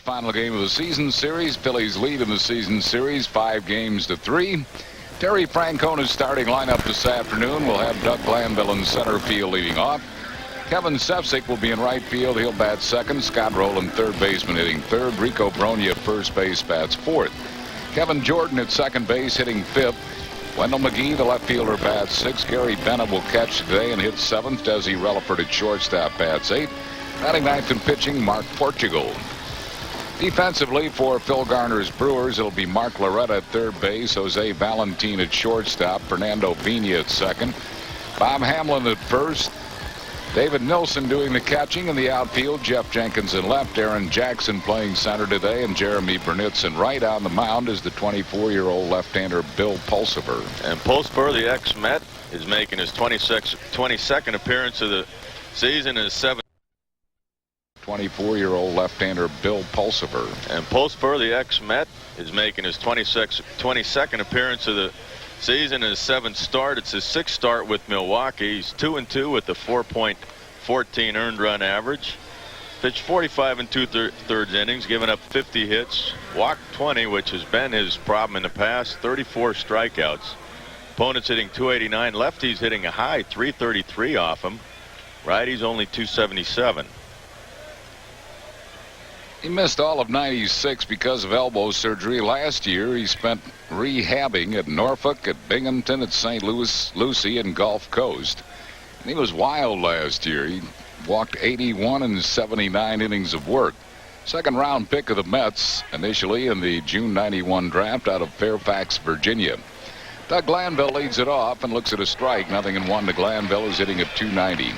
Final game of the season series. Phillies lead in the season series 5-3. Terry Francona's starting lineup this afternoon. We'll have Doug Glanville in center field leading off. Kevin Sefcik will be in right field. He'll bat second. Scott Rowland, third baseman, hitting third. Rico Bronya at first base, bats fourth. Kevin Jordan at second base, hitting fifth. Wendell McGee, the left fielder, bats sixth. Gary Bennett will catch today and hit seventh. Desi Relaford at shortstop, bats eighth. Batting ninth and pitching, Mark Portugal. Defensively for Phil Garner's Brewers, it'll be Mark Loretta at third base, Jose Valentin at shortstop, Fernando Vina at second, Bob Hamlin at first, David Nilsson doing the catching in the outfield, Jeff Jenkins in left, Aaron Jackson playing center today, and Jeremy Burnitz in right. On the mound is the 24-year-old left-hander Bill Pulsipher. And Pulsipher, the ex-Met, is making his 22nd appearance of the season and his 24-year-old left-hander Bill Pulsipher. And Pulsipher, the ex-Met, is making his 22nd appearance of the season and his 7th start. It's his 6th start with Milwaukee. He's 2-2 with a 4.14 earned run average. Pitched 45 and 2/3 innings, given up 50 hits, walked 20, which has been his problem in the past. 34 strikeouts. Opponents hitting 289. Lefties hitting a high 333 off him. Righties only 277. He missed all of 96 because of elbow surgery. Last year, he spent rehabbing at Norfolk, at Binghamton, at St. Lucie, and Gulf Coast. And he was wild last year. He walked 81 in 79 innings of work. Second-round pick of the Mets, initially in the June '91 draft out of Fairfax, Virginia. Doug Glanville leads it off and looks at a strike. 0-1 to Glanville, is hitting at .290.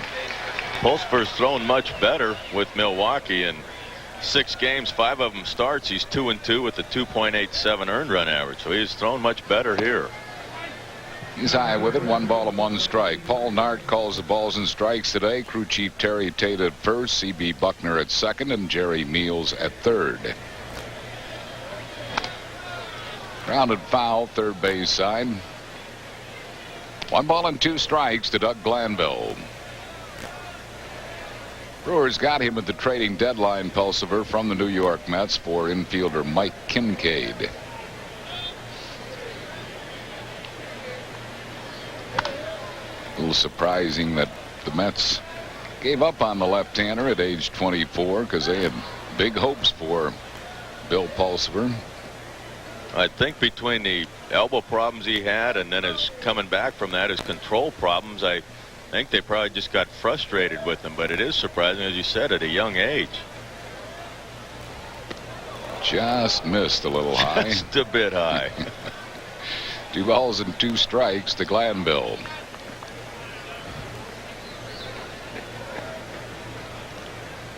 Pulsipher's thrown much better with Milwaukee in 6 games, 5 of them starts. He's 2-2 with a 2.87 earned run average, so he's thrown much better here. He's high with it. 1 ball and 1 strike. Paul Nart calls the balls and strikes today. Crew chief Terry Tate at first, C.B. Buckner at second, and Jerry Meals at third. Grounded foul, third base side. 1 ball and 2 strikes to Doug Glanville. Brewers got him at the trading deadline, Pulsipher, from the New York Mets for infielder Mike Kincaid. A little surprising that the Mets gave up on the left-hander at age 24 because they had big hopes for Bill Pulsipher. I think between the elbow problems he had and then his coming back from that, his control problems, I think they probably just got frustrated with him, but it is surprising, as you said, at a young age. Just missed a little high. Just a bit high. 2 balls and 2 strikes to Glanville.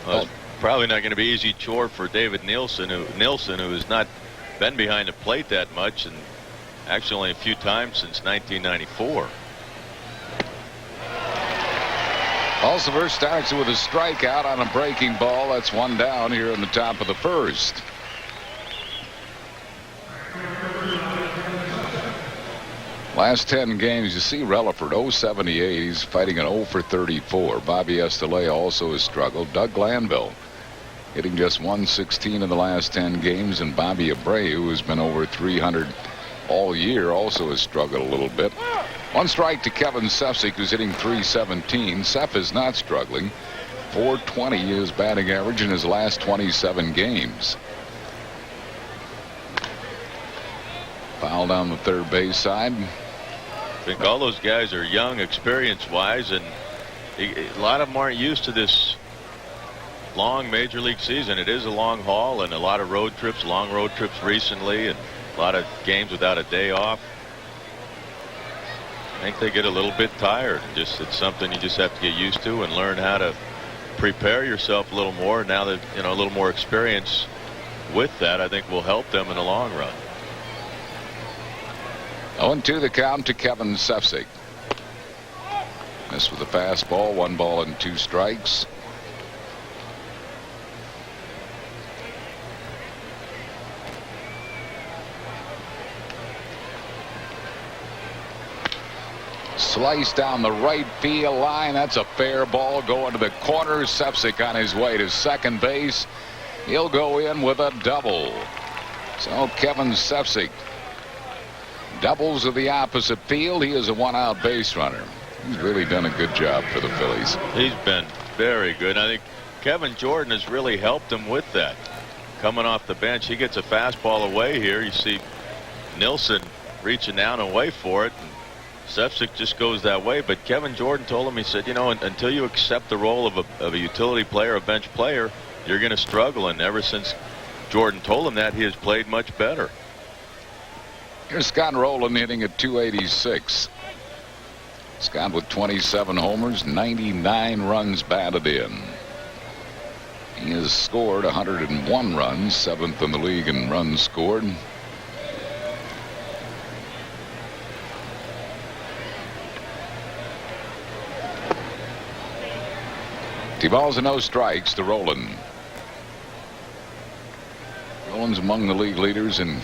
Well, it's probably not going to be an easy chore for David Nilsson, who has not been behind the plate that much, and actually only a few times since 1994. Pulsipher starts with a strikeout on a breaking ball. That's 1 down here in the top of the first. Last 10 games, you see Relaford 0-78. He's fighting an 0-34. Bobby Estelea also has struggled. Doug Glanville hitting just .116 in the last 10 games, and Bobby Abreu, who's been over .300 all year, also has struggled a little bit. 1 strike to Kevin Sefcik, who's hitting .317. Sef is not struggling. .420 is batting average in his last 27 games. Foul down the third base side. I think all those guys are young, experience-wise, and a lot of them aren't used to this long major league season. It is a long haul and a lot of road trips, long road trips recently, and a lot of games without a day off. I think they get a little bit tired. It's something you just have to get used to and learn how to prepare yourself a little more. Now that a little more experience with that, I think will help them in the long run. 0-2 the count to Kevin Sefcik. Missed with a fastball. 1 ball and 2 strikes. Slice down the right field line. That's a fair ball going to the corner. Sefcik on his way to second base. He'll go in with a double. So Kevin Sefcik doubles to the opposite field. He is a one-out base runner. He's really done a good job for the Phillies. He's been very good. I think Kevin Jordan has really helped him with that. Coming off the bench, he gets a fastball away here. You see Nilsson reaching down and away for it. And Sefcik just goes that way. But Kevin Jordan told him, he said, you know, until you accept the role of a utility player, a bench player, you're going to struggle. And ever since Jordan told him that, he has played much better. Here's Scott Rowland hitting at .286. Scott with 27 homers, 99 runs batted in. He has scored 101 runs, 7th in the league in runs scored. Two balls and no strikes to Rowland. Rowland's among the league leaders in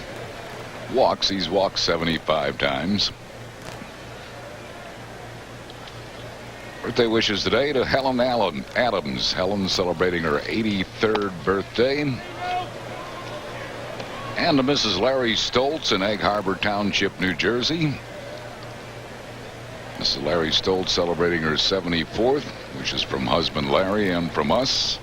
walks. He's walked 75 times. Birthday wishes today to Helen Adams. Helen celebrating her 83rd birthday. And to Mrs. Larry Stoltz in Egg Harbor Township, New Jersey. Mrs. Larry Stoltz celebrating her 74th, which is from husband Larry and from us.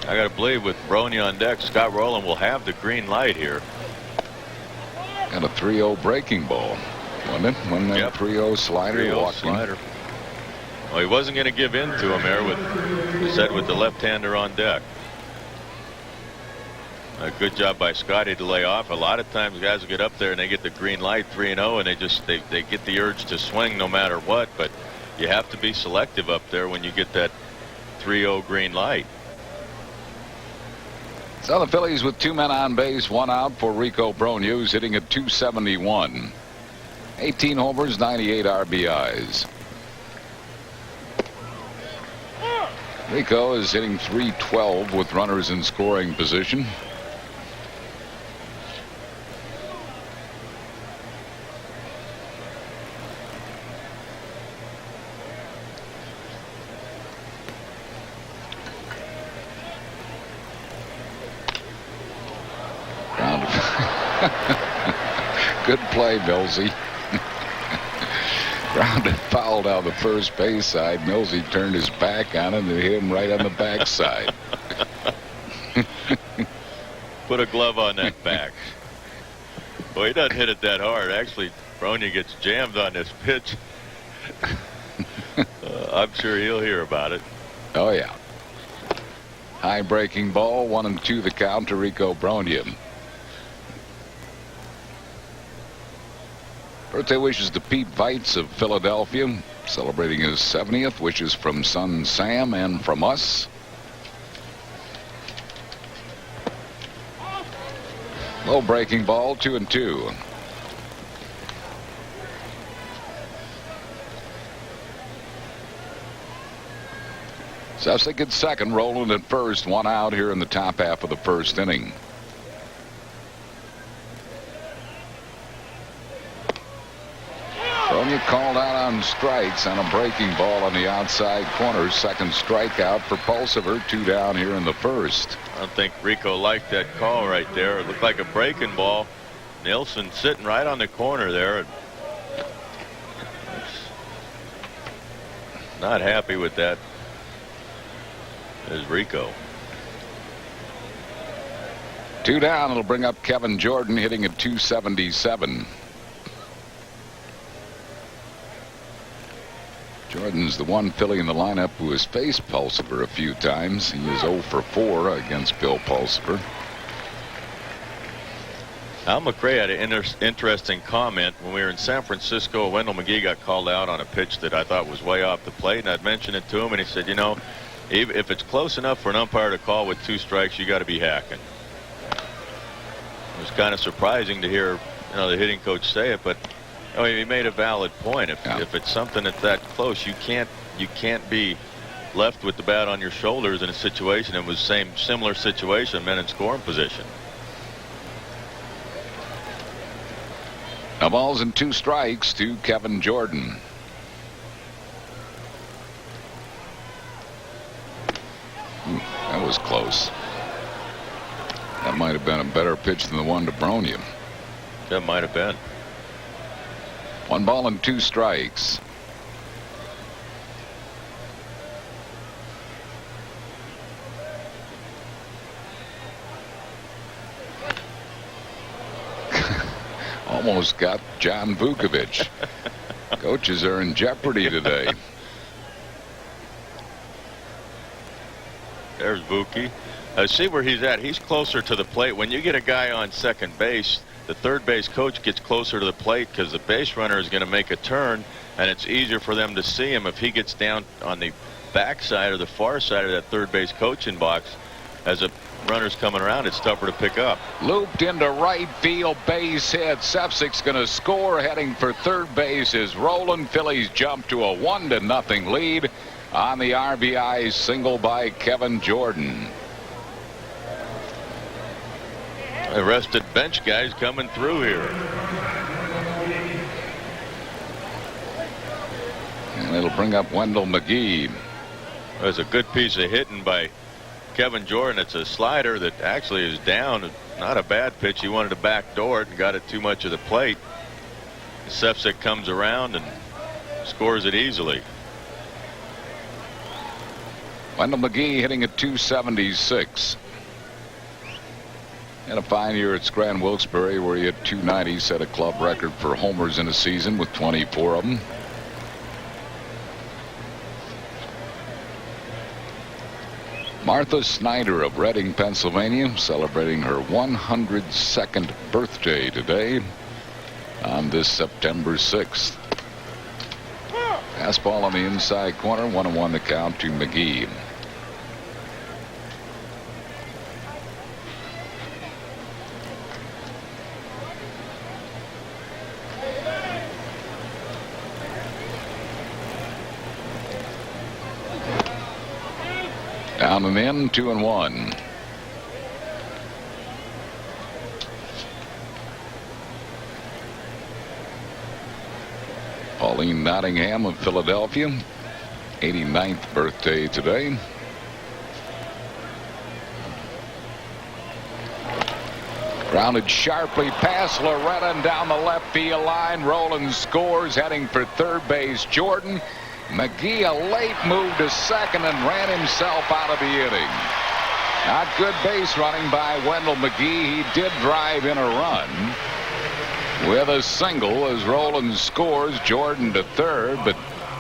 I got to believe with Brony on deck, Scott Rowland will have the green light here. And a 3-0 breaking ball. Wasn't it? When that 3-0 slider 3-0 slider. Well, he wasn't going to give in to him there with the left-hander on deck. A good job by Scotty to lay off. A lot of times guys will get up there and they get the green light 3-0 and they get the urge to swing no matter what, but you have to be selective up there when you get that 3-0 green light. So the Phillies with 2 men on base, 1 out for Rico Brogna, who's hitting at .271. 18 homers, 98 RBIs. Rico is hitting .312 with runners in scoring position. Good play, Millsy. Grounded foul down the first base side. Millsy turned his back on him and hit him right on the backside. Put a glove on that back. Well, he doesn't hit it that hard. Actually, Brogna gets jammed on this pitch. I'm sure he'll hear about it. Oh, yeah. High breaking ball, 1-2 the count to Rico Brogna. Birthday wishes to Pete Veitz of Philadelphia, celebrating his 70th. Wishes from son Sam and from us. Low breaking ball, 2-2. Sefcik at second, Rowland at first, 1 out here in the top half of the first inning. Brogna called out on strikes on a breaking ball on the outside corner. Second strikeout for Pulsipher. 2 down here in the first. I don't think Rico liked that call right there. It looked like a breaking ball. Nilsson sitting right on the corner there. Not happy with that is Rico. 2 down. It'll bring up Kevin Jordan hitting at .277. Jordan's the one Philly in the lineup who has faced Pulsipher a few times. He is 0 for 4 against Bill Pulsipher. Al McRae had an interesting comment when we were in San Francisco. Wendell McGee got called out on a pitch that I thought was way off the plate, and I'd mentioned it to him, and he said, you know, if it's close enough for an umpire to call with 2 strikes, you got to be hacking. It was kind of surprising to hear, you know, the hitting coach say it, but I mean, he made a valid point. If it's something that's that close, you can't be left with the bat on your shoulders in a situation. It was similar situation, men in scoring position. Now balls and 2 strikes to Kevin Jordan. That was close. That might have been a better pitch than the one to Bronya. That might have been. 1 ball and 2 strikes. Almost got John Vukovich. Coaches are in jeopardy today. There's Vuki. See where he's at. He's closer to the plate. When you get a guy on second base, the third base coach gets closer to the plate because the base runner is going to make a turn, and it's easier for them to see him if he gets down on the backside or the far side of that third base coaching box. As a runner's coming around, it's tougher to pick up. Looped into right field, base hit. Sepsik's going to score. Heading for third base is Roland. Phillies jump to a 1-0 lead on the RBI single by Kevin Jordan. Arrested bench guys coming through here. And it'll bring up Wendell McGee. There's a good piece of hitting by Kevin Jordan. It's a slider that actually is down. Not a bad pitch. He wanted to backdoor it and got it too much of the plate. Sepsik comes around and scores it easily. Wendell McGee hitting at .276. And a fine year at Scranton Wilkes-Barre where he hit .290, set a club record for homers in a season with 24 of them. Martha Snyder of Reading, Pennsylvania, celebrating her 102nd birthday today on this September 6th. Fastball on the inside corner, 1-1 the count to McGee. Down and in, 2-1. Pauline Nottingham of Philadelphia, 89th birthday today. Grounded sharply past Loretta and down the left field line. Roland scores, heading for third base. Jordan. McGee a late move to second and ran himself out of the inning. Not good base running by Wendell McGee. He did drive in a run with a single as Roland scores. Jordan to third, but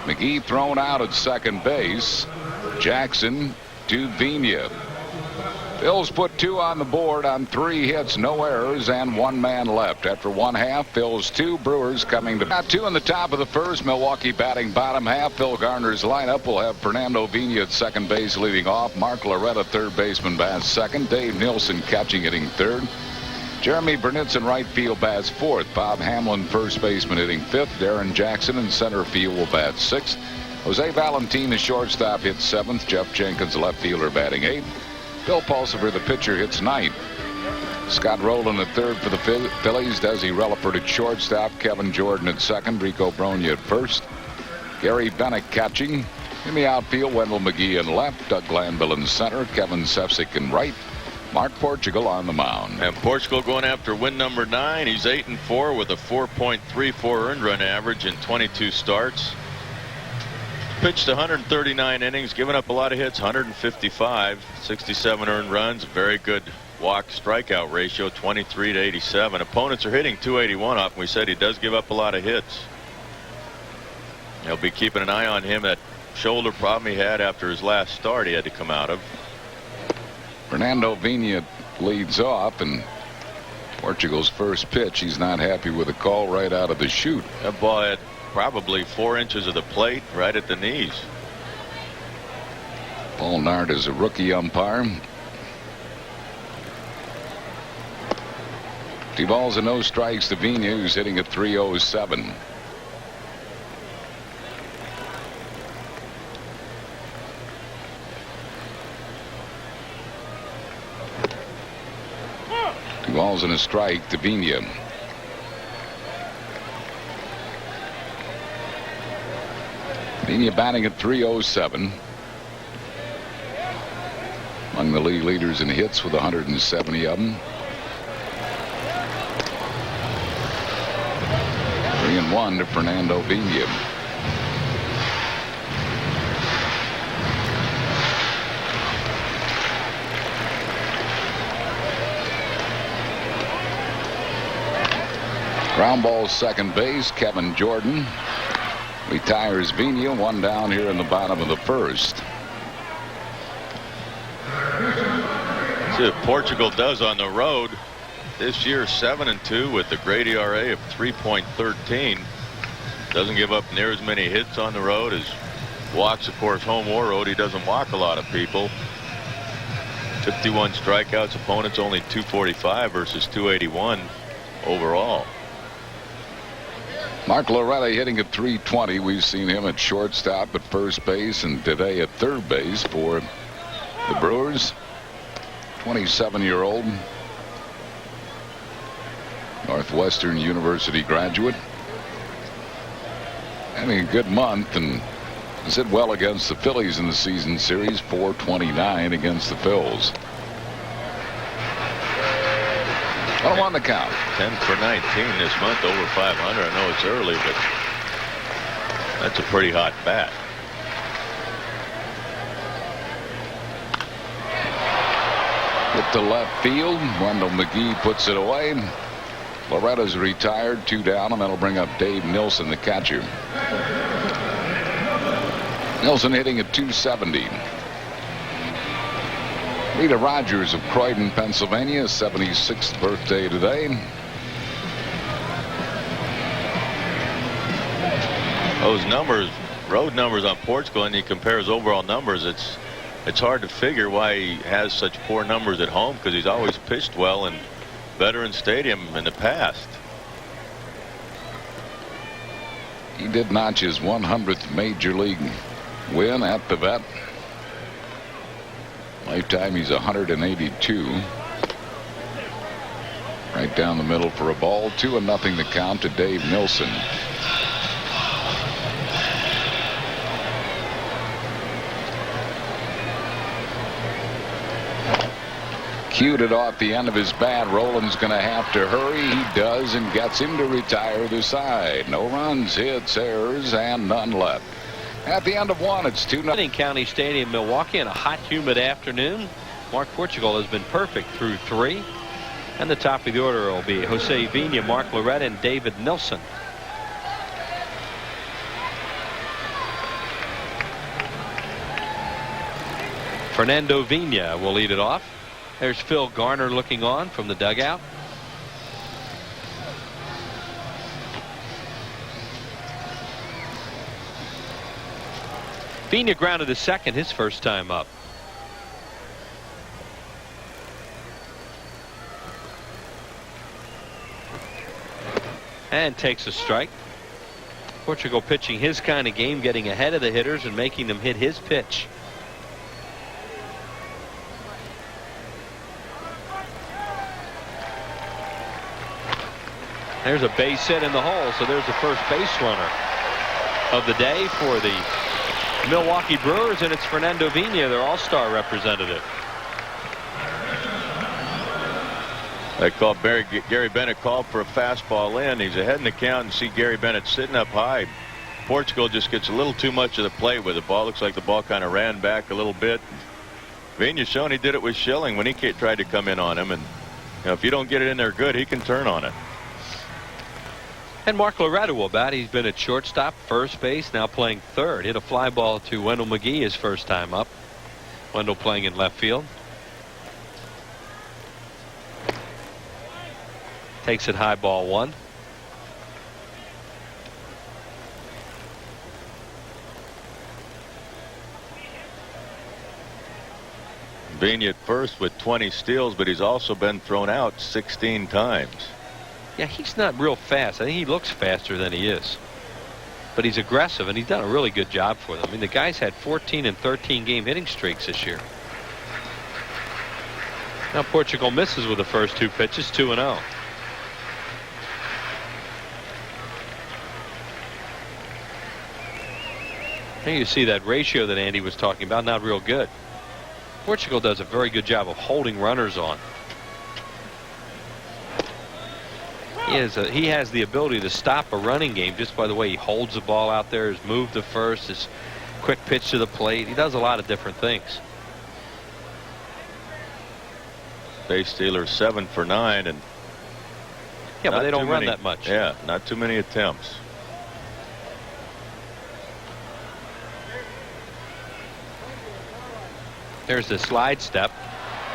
McGee thrown out at second base. Jackson to Vina. Phil's put 2 on the board on 3 hits, no errors, and 1 man left. After 1/2, Phil's 2. Brewers coming to bat. 2 in the top of the first. Milwaukee batting bottom half. Phil Garner's lineup will have Fernando Vina at second base leading off. Mark Loretta, third baseman, bats second. Dave Nilsson catching, hitting third. Jeremy Burnitz right field bats fourth. Bob Hamlin, first baseman, hitting fifth. Darren Jackson in center field will bat sixth. Jose Valentin, the shortstop, hits seventh. Jeff Jenkins, left fielder, batting eighth. Bill Pulsipher, the pitcher, hits ninth. Scott Rowland at third for the Phillies. Desi Relaford at shortstop. Kevin Jordan at second. Rico Bronya at first. Gary Bennett catching. In the outfield, Wendell McGee in left. Doug Glanville in center. Kevin Sepsik in right. Mark Portugal on the mound. And Portugal going after win number 9. He's 8-4 with a 4.34 earned run average in 22 starts. Pitched 139 innings, given up a lot of hits, 155, 67 earned runs, very good walk strikeout ratio, 23-87. Opponents are hitting 281 off, and we said he does give up a lot of hits. They'll be keeping an eye on him. That shoulder problem he had after his last start he had to come out of. Fernando Vina leads off, and Portugal's first pitch, he's not happy with the call right out of the chute. That ball had probably 4 inches of the plate right at the knees. Paul Nard is a rookie umpire. 2 balls and no strikes to Vina, who's hitting at .307. Two balls and a strike to Vina. Vina batting at .307. Among the league leaders in hits with 170 of them. 3-1 to Fernando Vina. Ground ball second base. Kevin Jordan retires Vina. One down here in the bottom of the first. See what Portugal does on the road this year. 7-2 with a great ERA of 3.13. Doesn't give up near as many hits on the road as walks. Of course, home or road, he doesn't walk a lot of people. 51 strikeouts. Opponents only 245 versus 281 overall. Mark Loretta hitting at .320. We've seen him at shortstop, at first base, and today at third base for the Brewers. 27-year-old Northwestern University graduate. Having a good month and has hit well against the Phillies in the season series. .429 against the Phils. 1-1 the count. 10 for 19 this month, over 500. I know it's early, but that's a pretty hot bat. Hit to left field. Wendell McGee puts it away. Loretta's retired, 2 down, and that'll bring up Dave Nilsson, the catcher. Nilsson hitting at .270. Rita Rogers of Croydon, Pennsylvania, 76th birthday today. Those numbers, road numbers on Portugal, and he compares overall numbers. It's hard to figure why he has such poor numbers at home, because he's always pitched well in Veterans Stadium in the past. He did notch his 100th major league win at the Vet. Lifetime, he's 182. Right down the middle for a ball. 2-0 the count to Dave Nilsson. Cued it off the end of his bat. Rowland's going to have to hurry. He does, and gets him to retire the side. No runs, hits, errors, and none left. At the end of one, it's 2-0. County Stadium, Milwaukee, on a hot, humid afternoon. Mark Portugal has been perfect through 3. And the top of the order will be Jose Vina, Mark Loretta, and David Nilsson. Fernando Vina will lead it off. There's Phil Garner looking on from the dugout. Vina grounded to second his first time up. And takes a strike. Portugal pitching his kind of game, getting ahead of the hitters and making them hit his pitch. There's a base hit in the hole, so there's the first base runner of the day for the Milwaukee Brewers, and it's Fernando Vina, their all-star representative. Gary Bennett called for a fastball in. He's ahead in the count, and see Gary Bennett sitting up high. Portugal just gets a little too much of the plate with the ball. Looks like the ball kind of ran back a little bit. Vina's shown he did it with Schilling when he tried to come in on him, and if you don't get it in there good, he can turn on it. And Mark Loretta will bat. He's been at shortstop, first base, now playing third. Hit a fly ball to Wendell McGee his first time up. Wendell playing in left field. Takes it high, ball 1. Vina at first with 20 steals, but he's also been thrown out 16 times. Yeah, he's not real fast. I think he looks faster than he is. But he's aggressive, and he's done a really good job for them. I mean, the guy's had 14 and 13 game hitting streaks this year. Now Portugal misses with the first 2 pitches, 2-0. Here you see that ratio that Andy was talking about, not real good. Portugal does a very good job of holding runners on. He has the ability to stop a running game just by the way he holds the ball out there, his move to first, his quick pitch to the plate. He does a lot of different things. Base stealer 7 for 9, and yeah, but they don't run that much. Yeah, not too many attempts. There's the slide step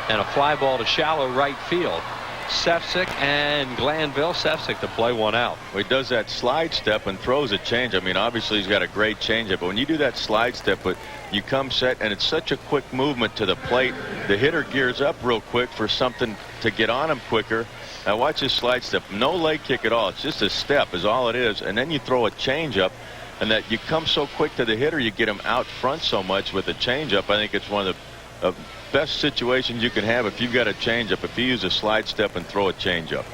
and a fly ball to shallow right field. Sefcik and Glanville. Sefcik to play one out. Well, he does that slide step and throws a change. I mean, obviously he's got a great changeup, but when you do that slide step, but you come set and it's such a quick movement to the plate, the hitter gears up real quick for something to get on him quicker. Now watch his slide step. No leg kick at all. It's just a step is all it is, and then you throw a changeup, and that you come so quick to the hitter, you get him out front so much with the changeup. I think it's one of the best situations you can have if you've got a changeup. If you use a slide step and throw a changeup.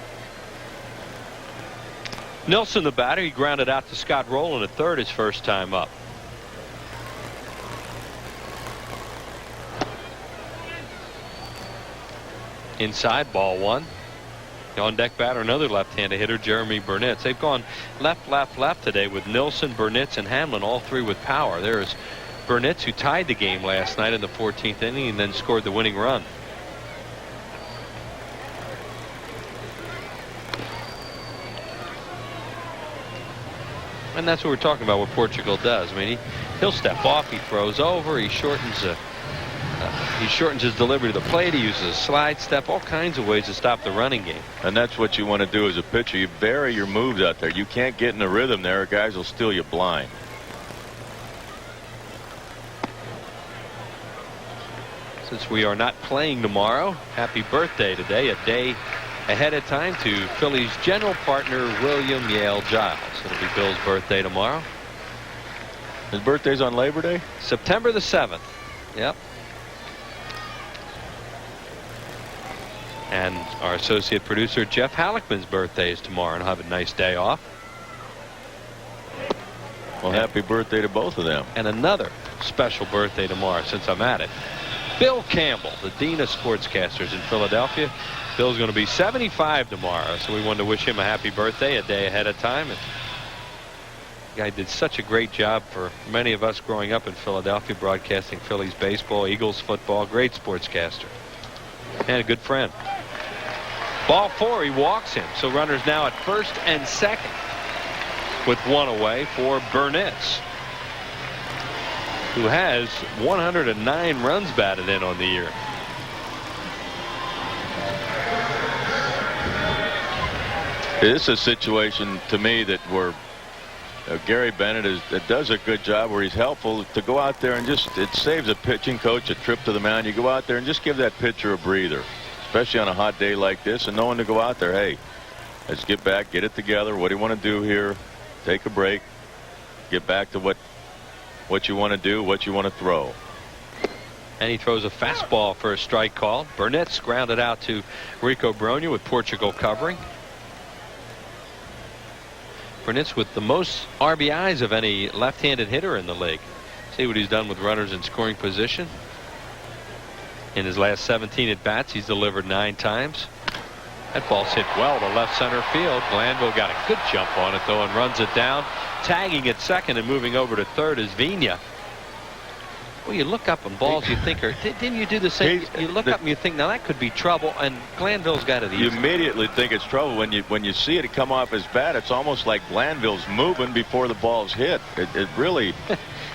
Nilsson, the batter, he grounded out to Scott Rowland at third his first time up. Inside, ball one. The on deck batter, another left-handed hitter, Jeremy Burnitz. They've gone left, left, left today with Nilsson, Burnitz, and Hamlin, all three with power. There's Burnitz, who tied the game last night in the 14th inning and then scored the winning run. And that's what we're talking about, what Portugal does. I mean, he'll step off, he throws over, he shortens his delivery to the plate, he uses a slide step, all kinds of ways to stop the running game. And that's what you want to do as a pitcher. You vary your moves out there. You can't get in a rhythm there, or guys will steal you blind. Since we are not playing tomorrow, happy birthday today, a day ahead of time, to Phillies general partner William Yale Giles. It'll be Bill's birthday tomorrow. His birthday's on Labor Day? September the 7th. Yep. And our associate producer Jeff Halleckman's birthday is tomorrow, and he'll have a nice day off. Well, happy birthday to both of them. And another special birthday tomorrow, since I'm at it. Bill Campbell, the Dean of Sportscasters in Philadelphia. Bill's going to be 75 tomorrow, so we wanted to wish him a happy birthday a day ahead of time. And the guy did such a great job for many of us growing up in Philadelphia, broadcasting Phillies baseball, Eagles football. Great sportscaster and a good friend. Ball four, he walks him. So runners now at first and second with one away for Burnitz, who has 109 runs batted in on the year. This is a situation to me that where Gary Bennett does a good job, where he's helpful to go out there and just, it saves a pitching coach a trip to the mound. You go out there and just give that pitcher a breather, especially on a hot day like this, and knowing to go out there, hey, let's get back, get it together. What do you want to do here? Take a break, get back to what you want to do, what you want to throw. And he throws a fastball for a strike call. Burnitz grounded out to Rico Brogna with Portugal covering. Burnitz with the most RBIs of any left-handed hitter in the league. See what he's done with runners in scoring position. In his last 17 at bats, he's delivered 9 times. That ball's hit well to left center field. Glanville got a good jump on it, though, and runs it down. Tagging at second and moving over to third is Vigna. Well, you look up on balls you think are, didn't you do the same? You look up and you think, now that could be trouble, and Glanville's got it easy. You immediately think it's trouble when you see it come off his bat. It's almost like Glanville's moving before the ball's hit. It really,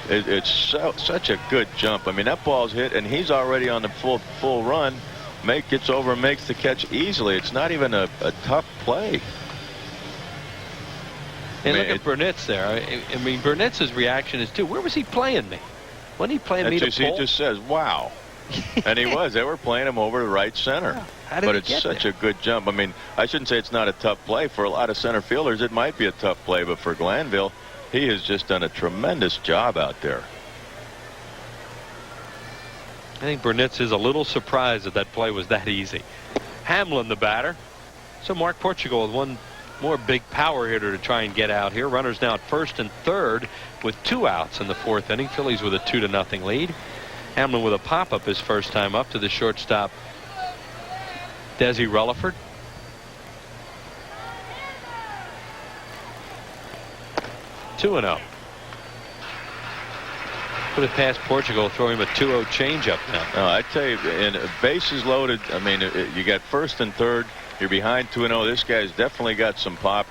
it's such a good jump. I mean, that ball's hit, and he's already on the full run. Gets over and makes the catch easily. It's not even a tough play. And look at Burnitz there. I mean, Burnitz's reaction is, too, where was he playing me? When he playing me to pull? He just says, wow. And he was. They were playing him over to right center. But it's such a good jump. I mean, I shouldn't say it's not a tough play. For a lot of center fielders, it might be a tough play. But for Glanville, he has just done a tremendous job out there. I think Burnitz is a little surprised that that play was that easy. Hamlin, the batter. So Mark Portugal with one more big power hitter to try and get out here. Runners now at first and third with 2 outs in the 4th inning. Phillies with a 2-0 lead. Hamlin with a pop-up his first time up to the shortstop, Desi Rutherford. Two and 0. Put it past Portugal, throw him a 2-0 changeup now. No, I tell you, and bases loaded. I mean, you got first and third. You're behind 2-0. This guy's definitely got some pop.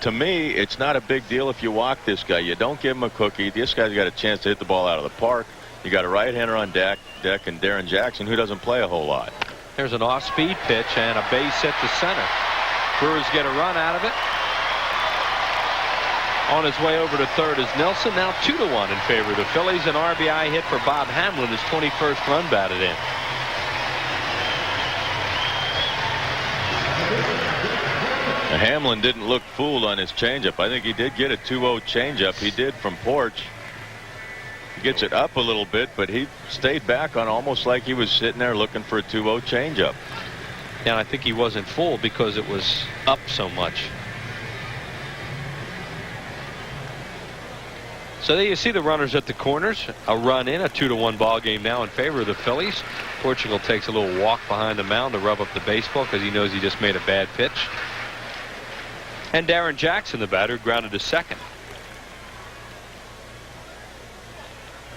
To me, it's not a big deal if you walk this guy. You don't give him a cookie. This guy's got a chance to hit the ball out of the park. You got a right-hander on deck, and Darren Jackson, who doesn't play a whole lot. There's an off-speed pitch and a base hit to center. Brewers get a run out of it. On his way over to third is Nelson. Now 2-1 in favor of the Phillies. An RBI hit for Bob Hamlin, his 21st run batted in. Hamlin didn't look fooled on his changeup. I think he did get a 2-0 changeup. He did from Porch. He gets it up a little bit, but he stayed back on almost like he was sitting there looking for a 2-0 changeup. And I think he wasn't fooled because it was up so much. So there you see the runners at the corners. A run in, a 2-1 ball game now in favor of the Phillies. Portugal takes a little walk behind the mound to rub up the baseball because he knows he just made a bad pitch. And Darren Jackson, the batter, grounded to second.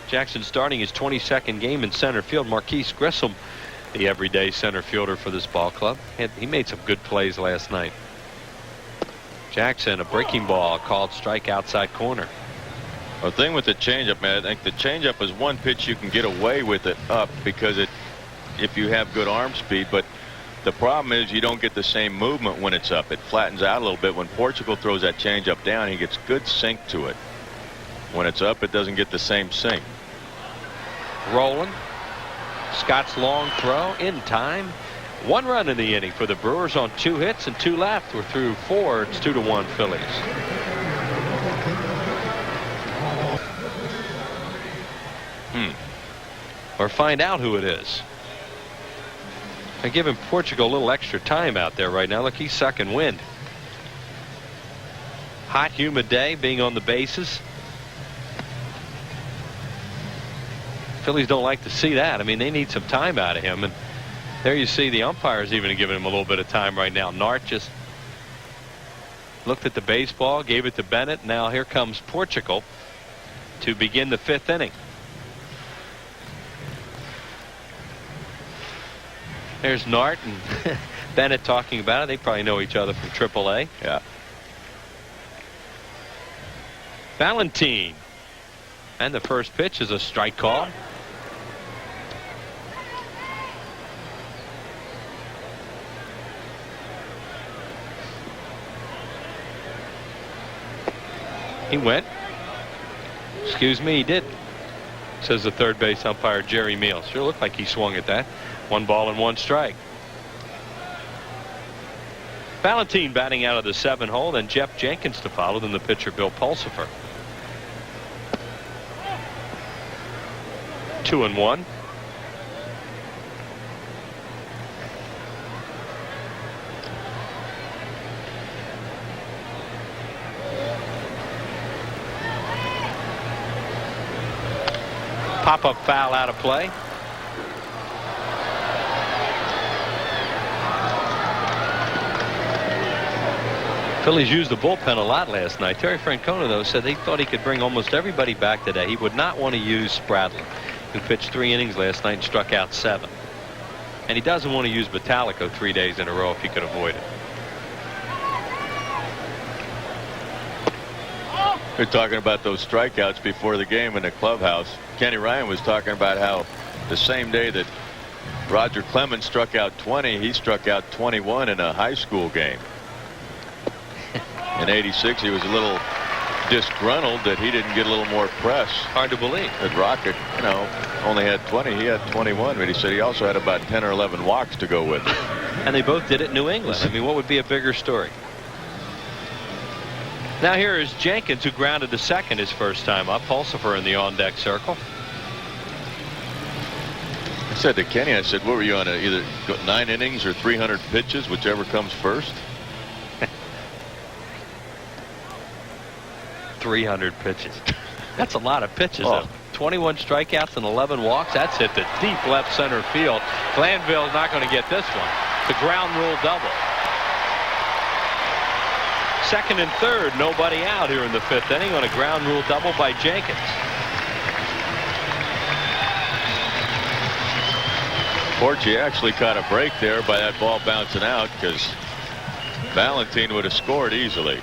Jackson starting his 22nd game in center field. Marquise Grissom, the everyday center fielder for this ball club. He made some good plays last night. Jackson, a breaking ball called strike outside corner. The thing with the changeup, man, I think the changeup is one pitch you can get away with it up because if you have good arm speed, but the problem is you don't get the same movement when it's up. It flattens out a little bit. When Portugal throws that changeup down, he gets good sink to it. When it's up, it doesn't get the same sink. Rolling. Scott's long throw in time. 1 run in the inning for the Brewers on 2 hits and 2 left. We're through 4. It's 2-1 Phillies. Or find out who it is. They're giving Portugal a little extra time out there right now. Look, he's sucking wind. Hot, humid day, being on the bases. Phillies don't like to see that. I mean, they need some time out of him. And there you see the umpires even giving him a little bit of time right now. Nart just looked at the baseball, gave it to Bennett. Now here comes Portugal to begin the 5th inning. There's Nart and Bennett talking about it. They probably know each other from AAA. Yeah. Valentin. And the first pitch is a strike call. He went. Excuse me, he did, says the third base umpire Jerry Meals. Sure looked like he swung at that. 1 ball and 1 strike. Valentin batting out of the 7 hole, then Jeff Jenkins to follow, then the pitcher Bill Pulsipher. 2-1. Pop-up foul out of play. Phillies used the bullpen a lot last night. Terry Francona, though, said they thought he could bring almost everybody back today. He would not want to use Spradlin, who pitched 3 innings last night and struck out 7. And he doesn't want to use Metallico 3 days in a row if he could avoid it. We're talking about those strikeouts before the game in the clubhouse. Kenny Ryan was talking about how the same day that Roger Clemens struck out 20, he struck out 21 in a high school game. In '86, he was a little disgruntled that he didn't get a little more press. Hard to believe. That Rocket, only had 20. He had 21, but he said he also had about 10 or 11 walks to go with it. And they both did it in New England. I mean, what would be a bigger story? Now here is Jenkins, who grounded to second his first time up. Pulsipher in the on-deck circle. I said to Kenny, I said, what were you on, either 9 innings or 300 pitches, whichever comes first? 300 pitches. That's a lot of pitches. Oh, 21 strikeouts and 11 walks. That's hit the deep left center field. Glanville's not going to get this one. The ground rule double. Second and third, nobody out here in the 5th inning on a ground rule double by Jenkins. Portugal actually caught a break there by that ball bouncing out, because Valentin would have scored easily.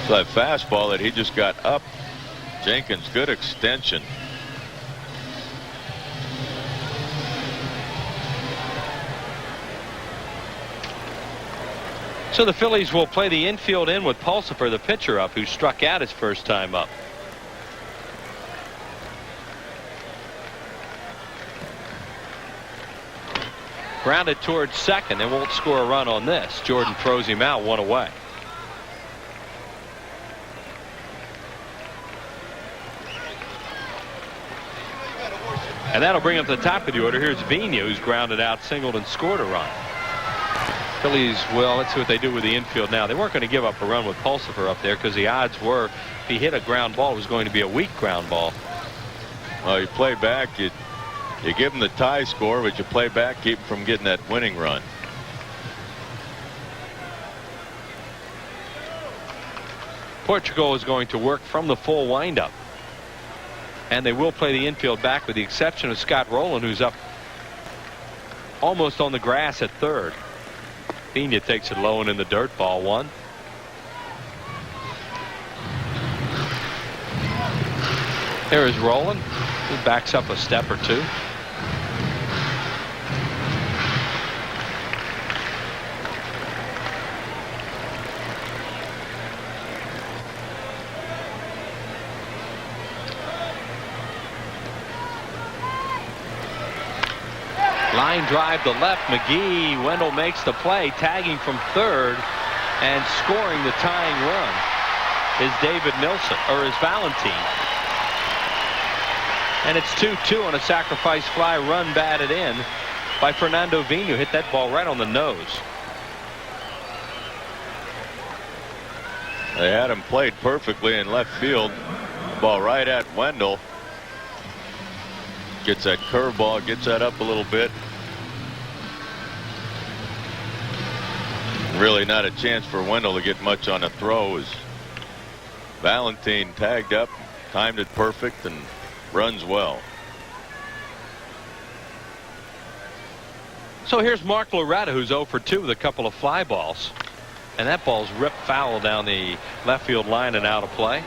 So that fastball that he just got up, Jenkins, good extension. So the Phillies will play the infield in with Pulsipher, the pitcher, up, who struck out his first time up. Grounded towards second. They won't score a run on this. Jordan throws him out, 1 away. And that'll bring up the top of the order. Here's Vina, who's grounded out, singled, and scored a run. Phillies, well, let's see what they do with the infield now. They weren't going to give up a run with Pulsipher up there, because the odds were if he hit a ground ball, it was going to be a weak ground ball. Well, you play back, you give him the tie score, but you play back, keep him from getting that winning run. Portugal is going to work from the full windup. And they will play the infield back, with the exception of Scott Rowland, who's up almost on the grass at third. Vina takes it low and in the dirt, ball 1. There is Rowland. He backs up a step or two. Line drive to left. McGee. Wendell makes the play, tagging from third, and scoring the tying run is David Nilsson, or is Valentin. And it's 2-2 on a sacrifice fly run batted in by Fernando Vina. Hit that ball right on the nose. They had him played perfectly in left field. Ball right at Wendell. Gets that curveball, gets that up a little bit. Really not a chance for Wendell to get much on a throw, as Valentin tagged up, timed it perfect, and runs well. So here's Mark Loretta, who's 0 for 2 with a couple of fly balls. And that ball's ripped foul down the left field line and out of play.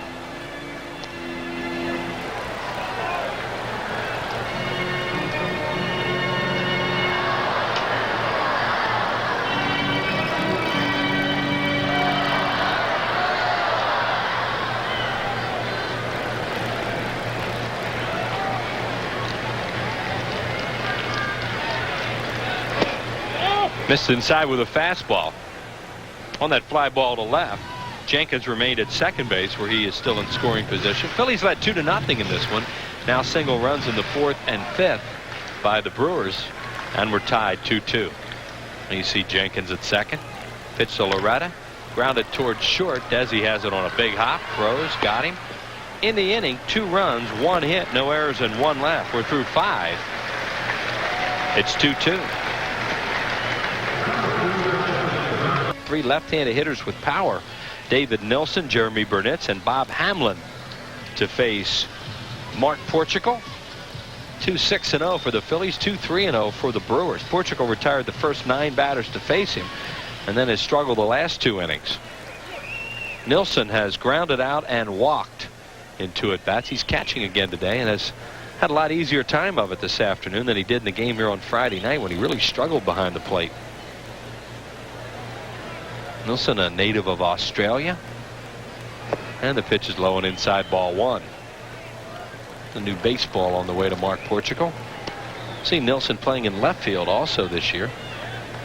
Missed inside with a fastball. On that fly ball to left, Jenkins remained at second base, where he is still in scoring position. Phillies led 2-0 in this one. Now single runs in the 4th and 5th by the Brewers, and we're tied 2-2. And you see Jenkins at second. Pitch to Loretta. Grounded towards short. Desi has it on a big hop. Throws. Got him. In the inning, 2 runs, 1 hit, no errors, and 1 left. We're through 5. It's 2-2. 3 left-handed hitters with power. David Nilsson, Jeremy Burnitz, and Bob Hamlin to face Mark Portugal. 2-6-0 for the Phillies, 2-3-0 for the Brewers. Portugal retired the first 9 batters to face him, and then has struggled the last 2 innings. Nilsson has grounded out and walked in 2 at-bats. He's catching again today and has had a lot easier time of it this afternoon than he did in the game here on Friday night, when he really struggled behind the plate. Nilsson, a native of Australia. And the pitch is low and inside, ball 1. The new baseball on the way to Mark Portugal. See Nilsson playing in left field also this year,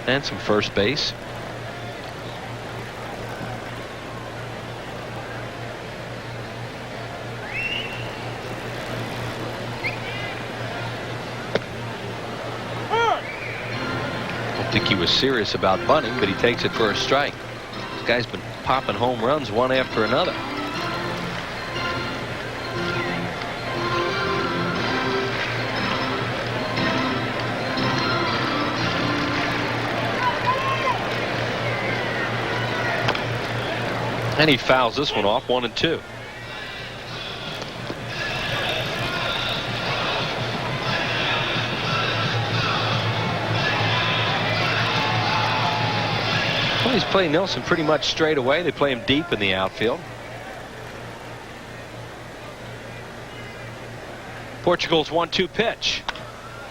and some first base. Don't think he was serious about bunting, but he takes it for a strike. This guy's been popping home runs one after another. And he fouls this one off, 1-2. Phillies play Nilsson pretty much straight away. They play him deep in the outfield. Portugal's 1-2 pitch.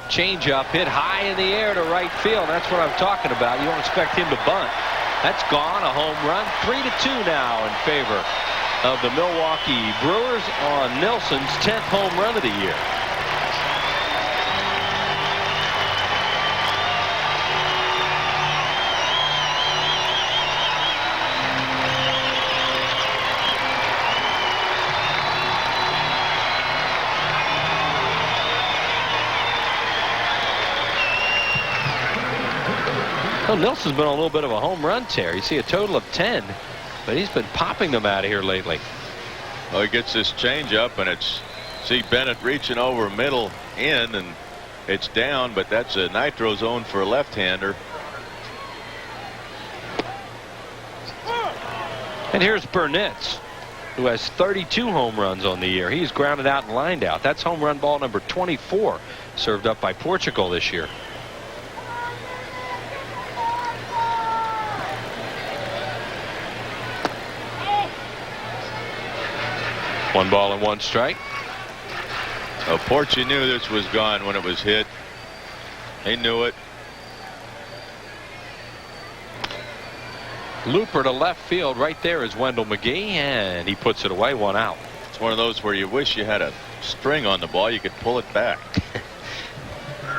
Change-up hit high in the air to right field. That's what I'm talking about. You don't expect him to bunt. That's gone. A home run. 3-2 now in favor of the Milwaukee Brewers on Nilsson's 10th home run of the year. Well, Nilsson's been on a little bit of a home run tear. You see a total of 10, but he's been popping them out of here lately. Well, he gets this change up, and it's, see Bennett reaching over middle in, and it's down, but that's a nitro zone for a left-hander. And here's Burnitz, who has 32 home runs on the year. He's grounded out and lined out. That's home run ball number 24, served up by Portugal this year. One ball and one strike. Oh, Porchi knew this was gone when it was hit. He knew it. Looper to left field. Right there is Wendell McGee, and he puts it away. 1 out. It's one of those where you wish you had a string on the ball. You could pull it back.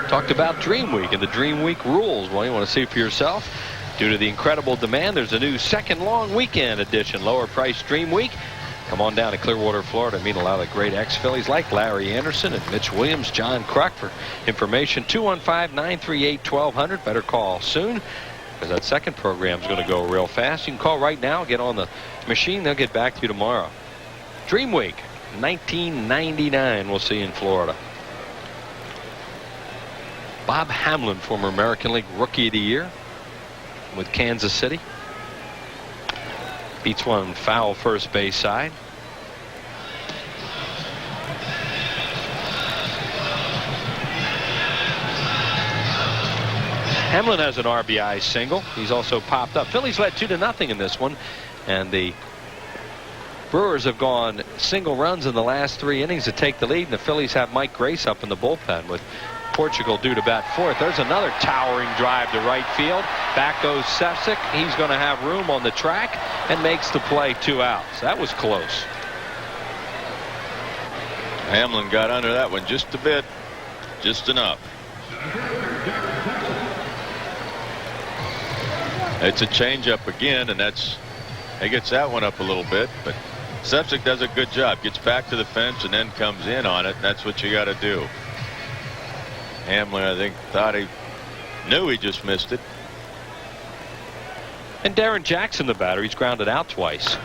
Talked about Dream Week and the Dream Week rules. Well, you want to see for yourself. Due to the incredible demand, there's a new second long weekend edition. Lower price Dream Week. Come on down to Clearwater, Florida. Meet a lot of great ex-Phillies like Larry Anderson and Mitch Williams, John Kruk. For information, 215-938-1200. Better call soon, because that second program is going to go real fast. You can call right now, get on the machine. They'll get back to you tomorrow. Dream Week, 1999. We'll see you in Florida. Bob Hamlin, former American League Rookie of the Year with Kansas City. Beats one foul first base side. Hamlin has an RBI single. He's also popped up. Phillies led 2-0 in this one, and the Brewers have gone single runs in the last 3 innings to take the lead, and the Phillies have Mike Grace up in the bullpen with Portugal due to bat fourth. There's another towering drive to right field. Back goes Sefcik. He's going to have room on the track and makes the play. 2 outs. That was close. Hamlin got under that one just a bit, just enough. It's a changeup again, and he gets that one up a little bit, but Sefcik does a good job. Gets back to the fence and then comes in on it, and that's what you got to do. Hamlin, I think, thought he knew he just missed it. And Darren Jackson, the batter, he's grounded out twice.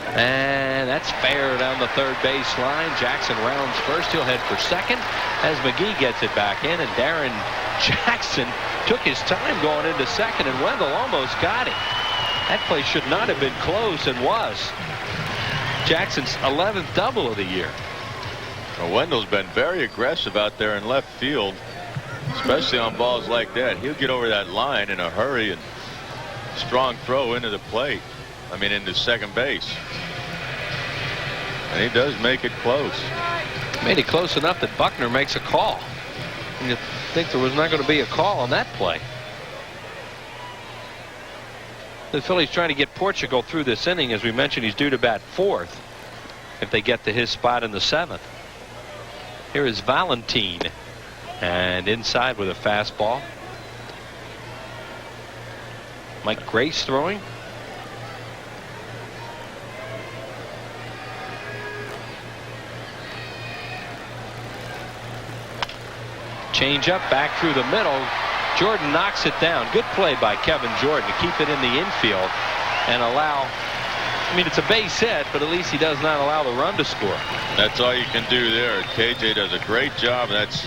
And that's fair down the third base line. Jackson rounds first. He'll head for second as McGee gets it back in. And Darren Jackson took his time going into second, and Wendell almost got him. That play should not have been close, and was. Jackson's 11th double of the year. Well, Wendell's been very aggressive out there in left field, especially on balls like that. He'll get over that line in a hurry and strong throw into the plate. I mean, into second base. And he does make it close. Made it close enough that Buckner makes a call. And you think there was not going to be a call on that play. The Phillies trying to get Portugal through this inning. As we mentioned, he's due to bat fourth if they get to his spot in the 7th. Here is Valentin, and inside with a fastball. Mike Grace throwing. Change up back through the middle. Jordan knocks it down. Good play by Kevin Jordan to keep it in the infield and allow I mean, it's a base hit, but at least he does not allow the run to score. That's all you can do there. KJ does a great job. That's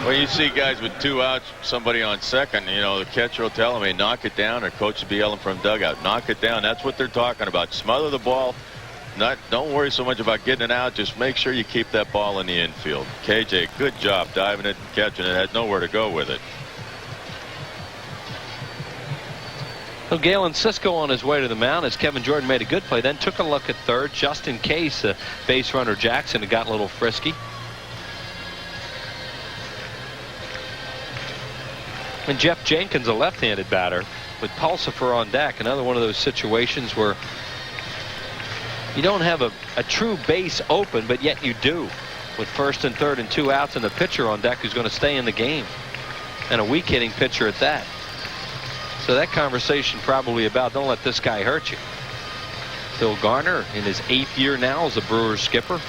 when you see guys with 2 outs, somebody on second, you know, the catcher will tell him, hey, knock it down, or coach will be yelling from dugout, knock it down. That's what they're talking about. Smother the ball. Don't worry so much about getting it out. Just make sure you keep that ball in the infield. KJ, good job diving it and catching it. Had nowhere to go with it. So Galen Cisco on his way to the mound as Kevin Jordan made a good play, then took a look at third just in case base runner Jackson had gotten a little frisky. And Jeff Jenkins, a left-handed batter, with Pulsipher on deck. Another one of those situations where you don't have a true base open, but yet you do, with first and third and 2 outs and the pitcher on deck who's going to stay in the game, and a weak hitting pitcher at that. So that conversation probably about don't let this guy hurt you. Phil Garner in his 8th year now as the Brewers skipper.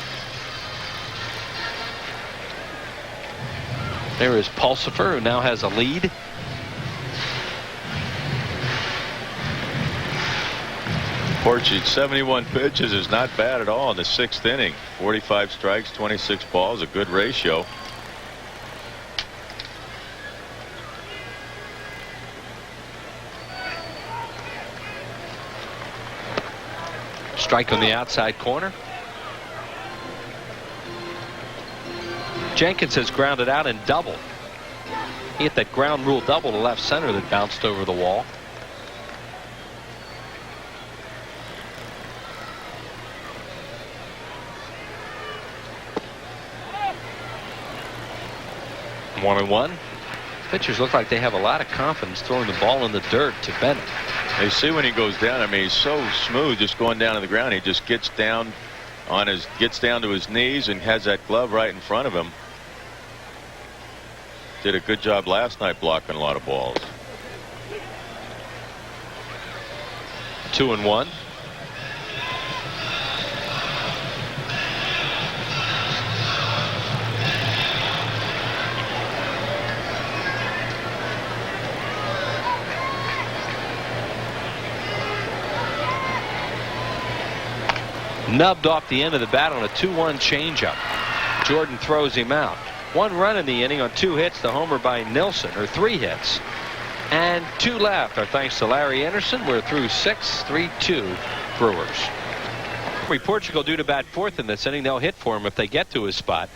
There is Pulsipher, who now has a lead. Portugal, 71 pitches is not bad at all in the 6th inning. 45 strikes, 26 balls, a good ratio. Strike on the outside corner. Jenkins has grounded out and doubled. He hit that ground rule double to left center that bounced over the wall. One and one. Pitchers look like they have a lot of confidence throwing the ball in the dirt to Bennett. You see when he goes down, I mean, he's so smooth just going down to the ground. He just gets down to his knees and has that glove right in front of him. Did a good job last night blocking a lot of balls. 2-1. Nubbed off the end of the bat on a 2-1 changeup. Jordan throws him out. 1 run in the inning on 2 hits. The homer by Nilsson, or 3 hits. And 2 left. Our thanks to Larry Anderson. We're through 6, 3-2 Brewers. Portugal due to bat 4th in this inning. They'll hit for him if they get to his spot.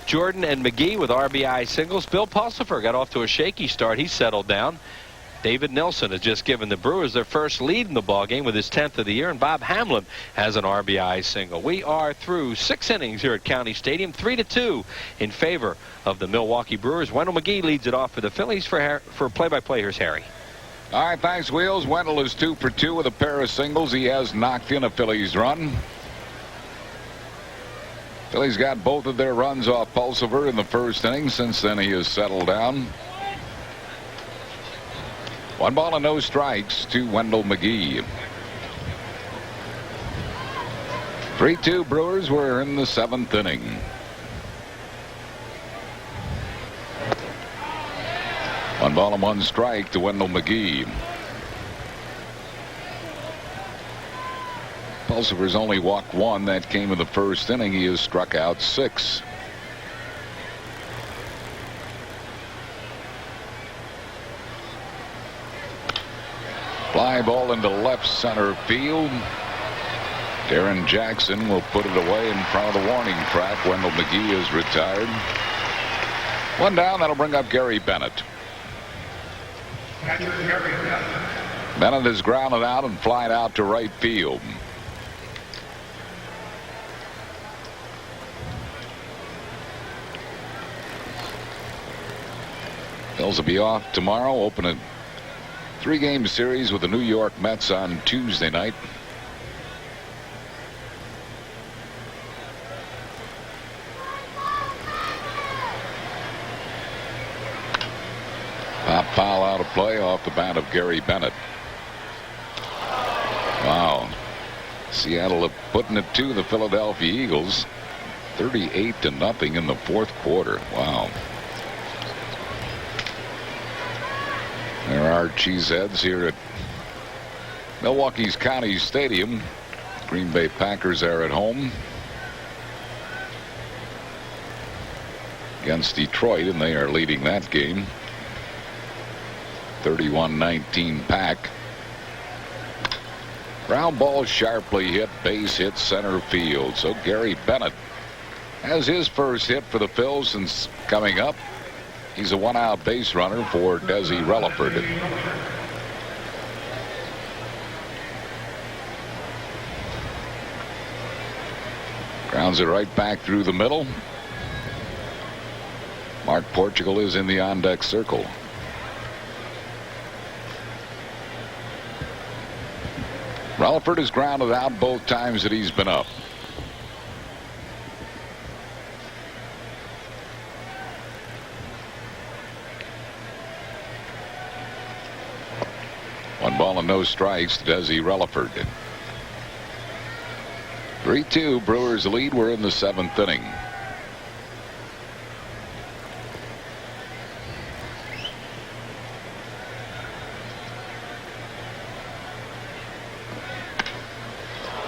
Jordan and McGee with RBI singles. Bill Pulsipher got off to a shaky start. He settled down. David Nilsson has just given the Brewers their first lead in the ballgame with his 10th of the year, and Bob Hamlin has an RBI single. We are through 6 innings here at County Stadium, 3-2 in favor of the Milwaukee Brewers. Wendell McGee leads it off for the Phillies. For play-by-play, here's Harry. All right, thanks, Wheels. Wendell is 2 for 2 with a pair of singles. He has knocked in a Phillies run. Phillies got both of their runs off Pulsipher in the first inning. Since then, he has settled down. 1 ball and no strikes to Wendell McGee. 3-2 Brewers. Were in the 7th inning. One ball and 1 strike to Wendell McGee. Pulsipher's only walked 1. That came in the first inning. He has struck out 6. Fly ball into left center field. Darren Jackson will put it away in front of the warning track. Wendell McGee is retired. 1 down. That'll bring up Gary Bennett. Bennett is grounded out and flied out to right field. Phils will be off tomorrow. Open a 3-game series with the New York Mets on Tuesday night. Pop foul out of play off the bat of Gary Bennett. Wow. Seattle putting it to the Philadelphia Eagles. 38-0 in the 4th quarter. Wow. There are cheeseheads here at Milwaukee's County Stadium. Green Bay Packers are at home against Detroit, and they are leading that game 31-19 Pack. Ground ball sharply hit, base hit center field. So Gary Bennett has his first hit for the Phils since coming up. He's a one-out base runner for Desi Relaford. Grounds it right back through the middle. Mark Portugal is in the on-deck circle. Relaford has grounded out both times that he's been up. One ball and no strikes to Desi Relaford. 3-2 Brewers lead. We're in the 7th inning.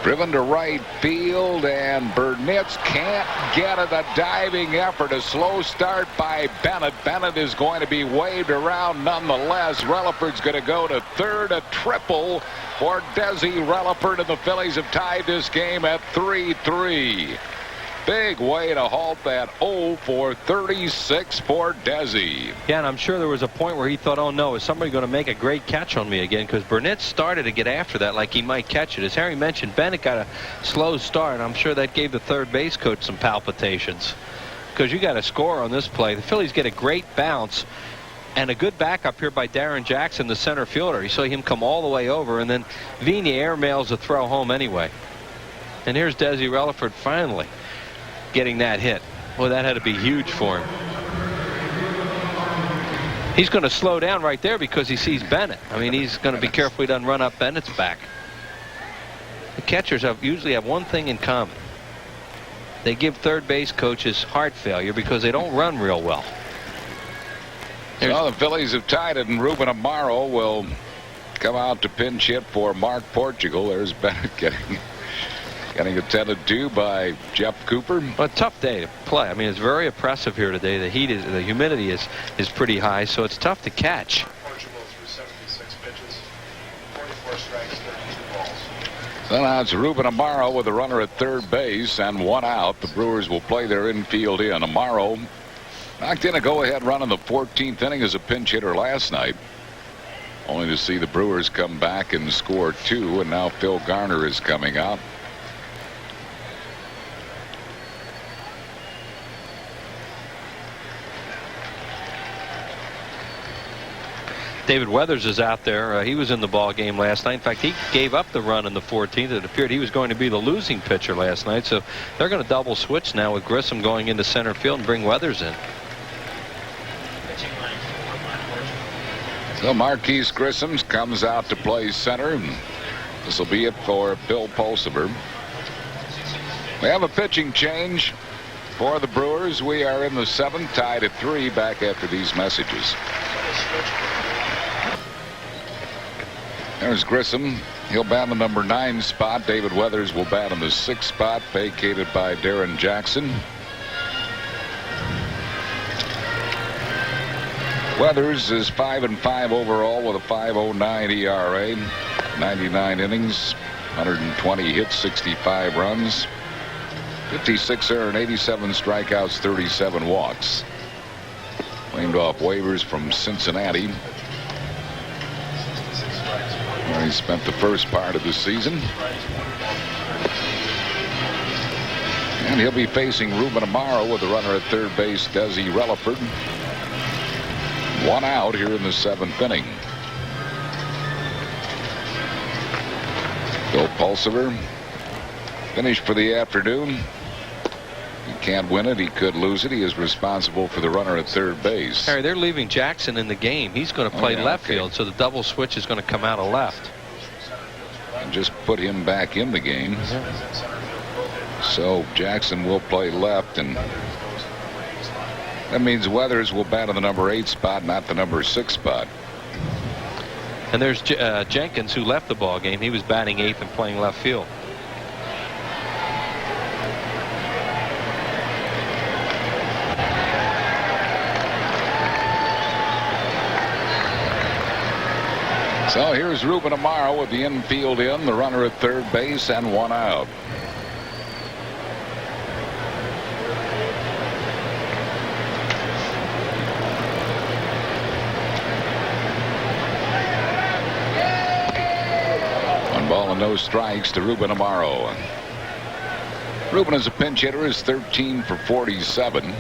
Driven to right field, and Burnitz can't get it. A diving effort, a slow start by Bennett. Bennett is going to be waved around nonetheless. Relaford's going to go to third. A triple for Desi Relaford, and the Phillies have tied this game at 3-3. Big way to halt that 0 for 36 for Desi. Yeah, and I'm sure there was a point where he thought, oh no, is somebody going to make a great catch on me again? Because Burnett started to get after that like he might catch it. As Harry mentioned, Bennett got a slow start. I'm sure that gave the third base coach some palpitations. Because you got a score on this play. The Phillies get a great bounce and a good backup here by Darren Jackson, the center fielder. You saw him come all the way over, and then Vini airmails a throw home anyway. And here's Desi Relaford finally getting that hit. Well, that had to be huge for him. He's going to slow down right there because he sees Bennett. I mean, he's going to be careful he doesn't run up Bennett's back. The catchers usually have one thing in common. They give third base coaches heart failure because they don't run real well. So the Phillies have tied it, and Ruben Amaro will come out to pinch hit for Mark Portugal. There's Bennett getting attended to by Jeff Cooper. A tough day to play. I mean, it's very oppressive here today. The humidity is pretty high, so it's tough to catch. Portugal threw 76 pitches, 44 strikes, 32 balls. So now it's Ruben Amaro with a runner at third base and one out. The Brewers will play their infield in. Amaro knocked in a go-ahead run in the 14th inning as a pinch hitter last night, only to see the Brewers come back and score 2, and now Phil Garner is coming out. David Weathers is out there. He was in the ball game last night. In fact, he gave up the run in the 14th. It appeared he was going to be the losing pitcher last night. So they're going to double switch now with Grissom going into center field and bring Weathers in. So Marquise Grissom comes out to play center. This will be it for Bill Pulsipher. We have a pitching change for the Brewers. We are in the 7th, tied at 3, back after these messages. There's Grissom. He'll bat in the number 9 spot. David Weathers will bat in the 6th spot, vacated by Darren Jackson. Weathers is 5-5 overall with a 5.09 ERA, 99 innings, 120 hits, 65 runs, 56 earned, 87 strikeouts, 37 walks. Claimed off waivers from Cincinnati, where he spent the first part of the season. And he'll be facing Ruben Amaro with the runner at third base, Desi Relaford. One out here in the 7th inning. Bill Pulsipher finished for the afternoon. He can't win it. He could lose it. He is responsible for the runner at third base. Harry, they're leaving Jackson in the game. He's going to play left field, so the double switch is going to come out of left. And just put him back in the game. So Jackson will play left, and that means Weathers will bat in the number 8 spot, not the number 6 spot. And there's Jenkins, who left the ball game. He was batting 8th and playing left field. So here's Ruben Amaro with the infield in, the runner at third base, and one out. One ball and no strikes to Ruben Amaro. Ruben as a pinch hitter is 13 for 47.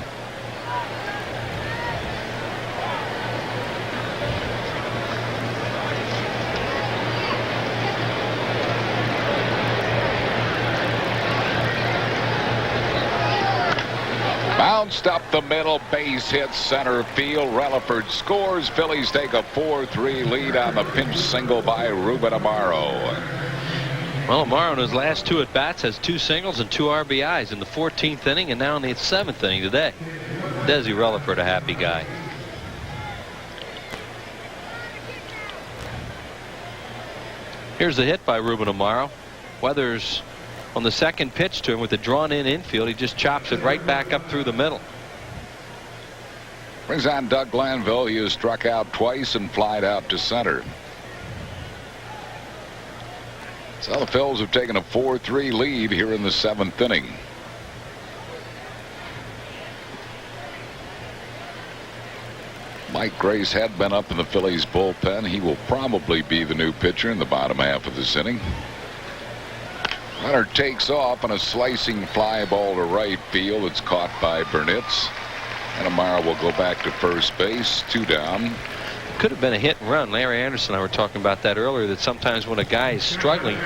Bounced up the middle, base hit center field. Relaford scores. Phillies take a 4-3 lead on the pinch single by Ruben Amaro. Well, Amaro in his last two at-bats has 2 singles and 2 RBIs in the 14th inning and now in the 7th inning today. Desi Relaford, a happy guy. Here's the hit by Ruben Amaro. Weathers on the second pitch to him with the drawn-in infield. He just chops it right back up through the middle. Brings on Doug Glanville. He has struck out twice and flied out to center. So the Phils have taken a 4-3 lead here in the 7th inning. Mike Grace had been up in the Phillies bullpen. He will probably be the new pitcher in the bottom half of this inning. Runner takes off on a slicing fly ball to right field. It's caught by Burnitz. And Amaro will go back to first base. 2 down. Could have been a hit and run. Larry Anderson and I were talking about that earlier, that sometimes when a guy is struggling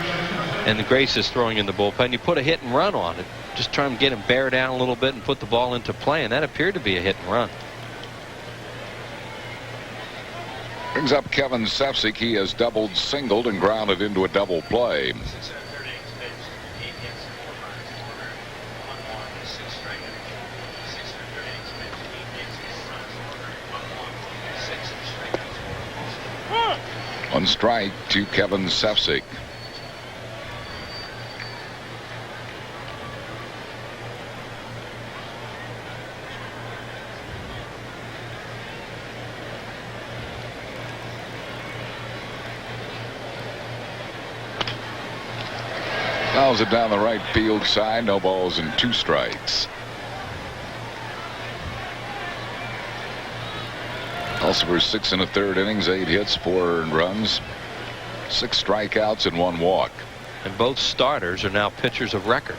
and the Grace is throwing in the bullpen, you put a hit and run on it. Just try and get him bear down a little bit and put the ball into play, and that appeared to be a hit and run. Brings up Kevin Sefcik. He has doubled, singled, and grounded into a double play. One strike to Kevin Sefcik. Fouls it down the right field side. No balls and 2 strikes. Pulsipher 6 1/3 innings, 8 hits, 4 earned runs, 6 strikeouts, and 1 walk. And both starters are now pitchers of record.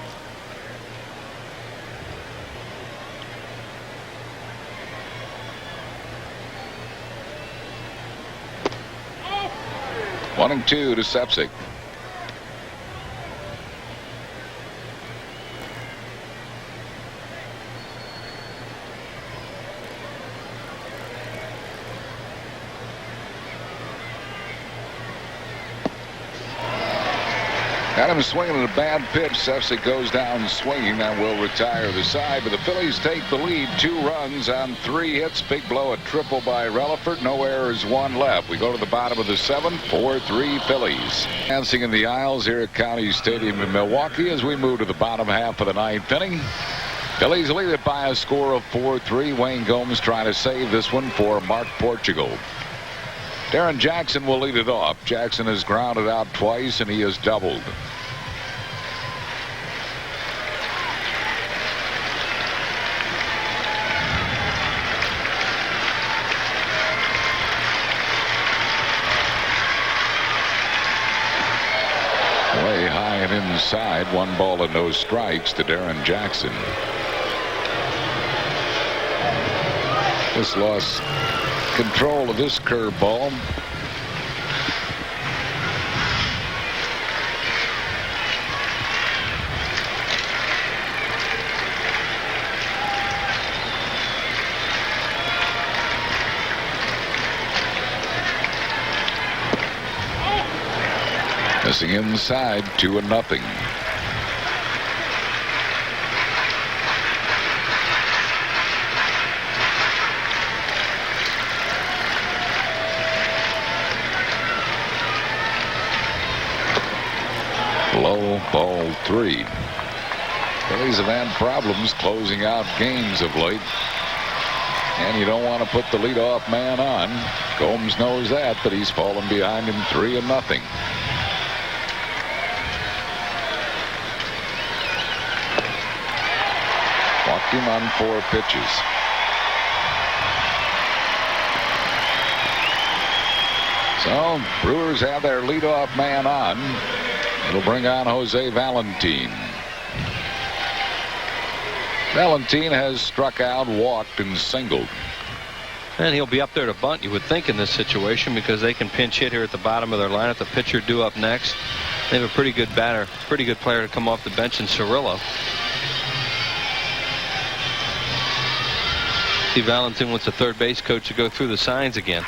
One and 2 to Sefcik. Got him swinging at a bad pitch. Sefcik goes down swinging. That will retire the side. But the Phillies take the lead. 2 runs on 3 hits. Big blow, a triple by Relaford. No errors, 1 left. We go to the bottom of the 7th. 4-3 Phillies. Dancing in the aisles here at County Stadium in Milwaukee as we move to the bottom half of the 9th inning. Phillies lead it by a score of 4-3. Wayne Gomes trying to save this one for Mark Portugal. Darren Jackson will lead it off. Jackson has grounded out twice and he has doubled. Way high and inside. 1 ball and no strikes to Darren Jackson. Just lost control of this curveball. Missing inside, 2-0. Low, ball 3. Phillies have had problems closing out games of late. And you don't want to put the leadoff man on. Gomes knows that, but he's fallen behind him 3-0. Walked him on 4 pitches. So Brewers have their leadoff man on. It'll bring on Jose Valentin. Valentin has struck out, walked, and singled. And he'll be up there to bunt, you would think, in this situation, because they can pinch hit here at the bottom of their lineup. The pitcher due up next. They have a pretty good batter, pretty good player to come off the bench in Cirillo. See, Valentin wants the third base coach to go through the signs again.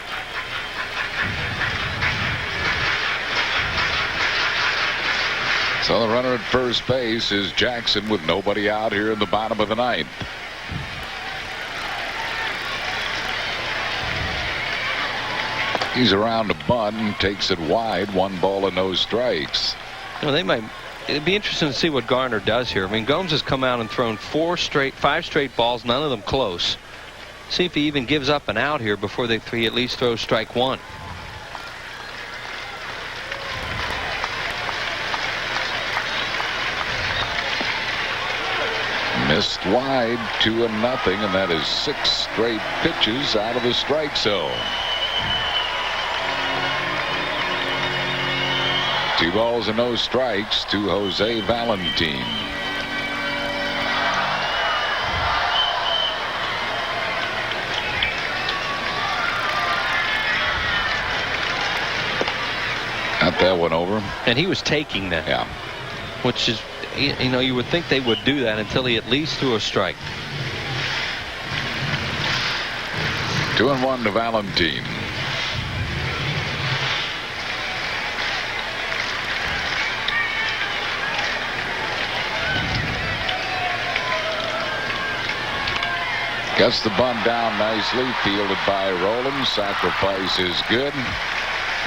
So the runner at first base is Jackson with nobody out here in the bottom of the ninth. He's around to bunt and takes it wide. 1 ball and no strikes. You know, it'd be interesting to see what Garner does here. I mean, Gomes has come out and thrown 5 straight balls, none of them close. See if he even gives up an out here before he at least throws strike 1. Missed wide, 2-0, and that is 6 straight pitches out of the strike zone. 2 balls and no strikes to Jose Valentin. Got that one over. And he was taking that. Yeah. Which is, you know, you would think they would do that until he at least threw a strike. 2-1 to Valentin. Gets the bunt down nicely, fielded by Rowland. Sacrifice is good.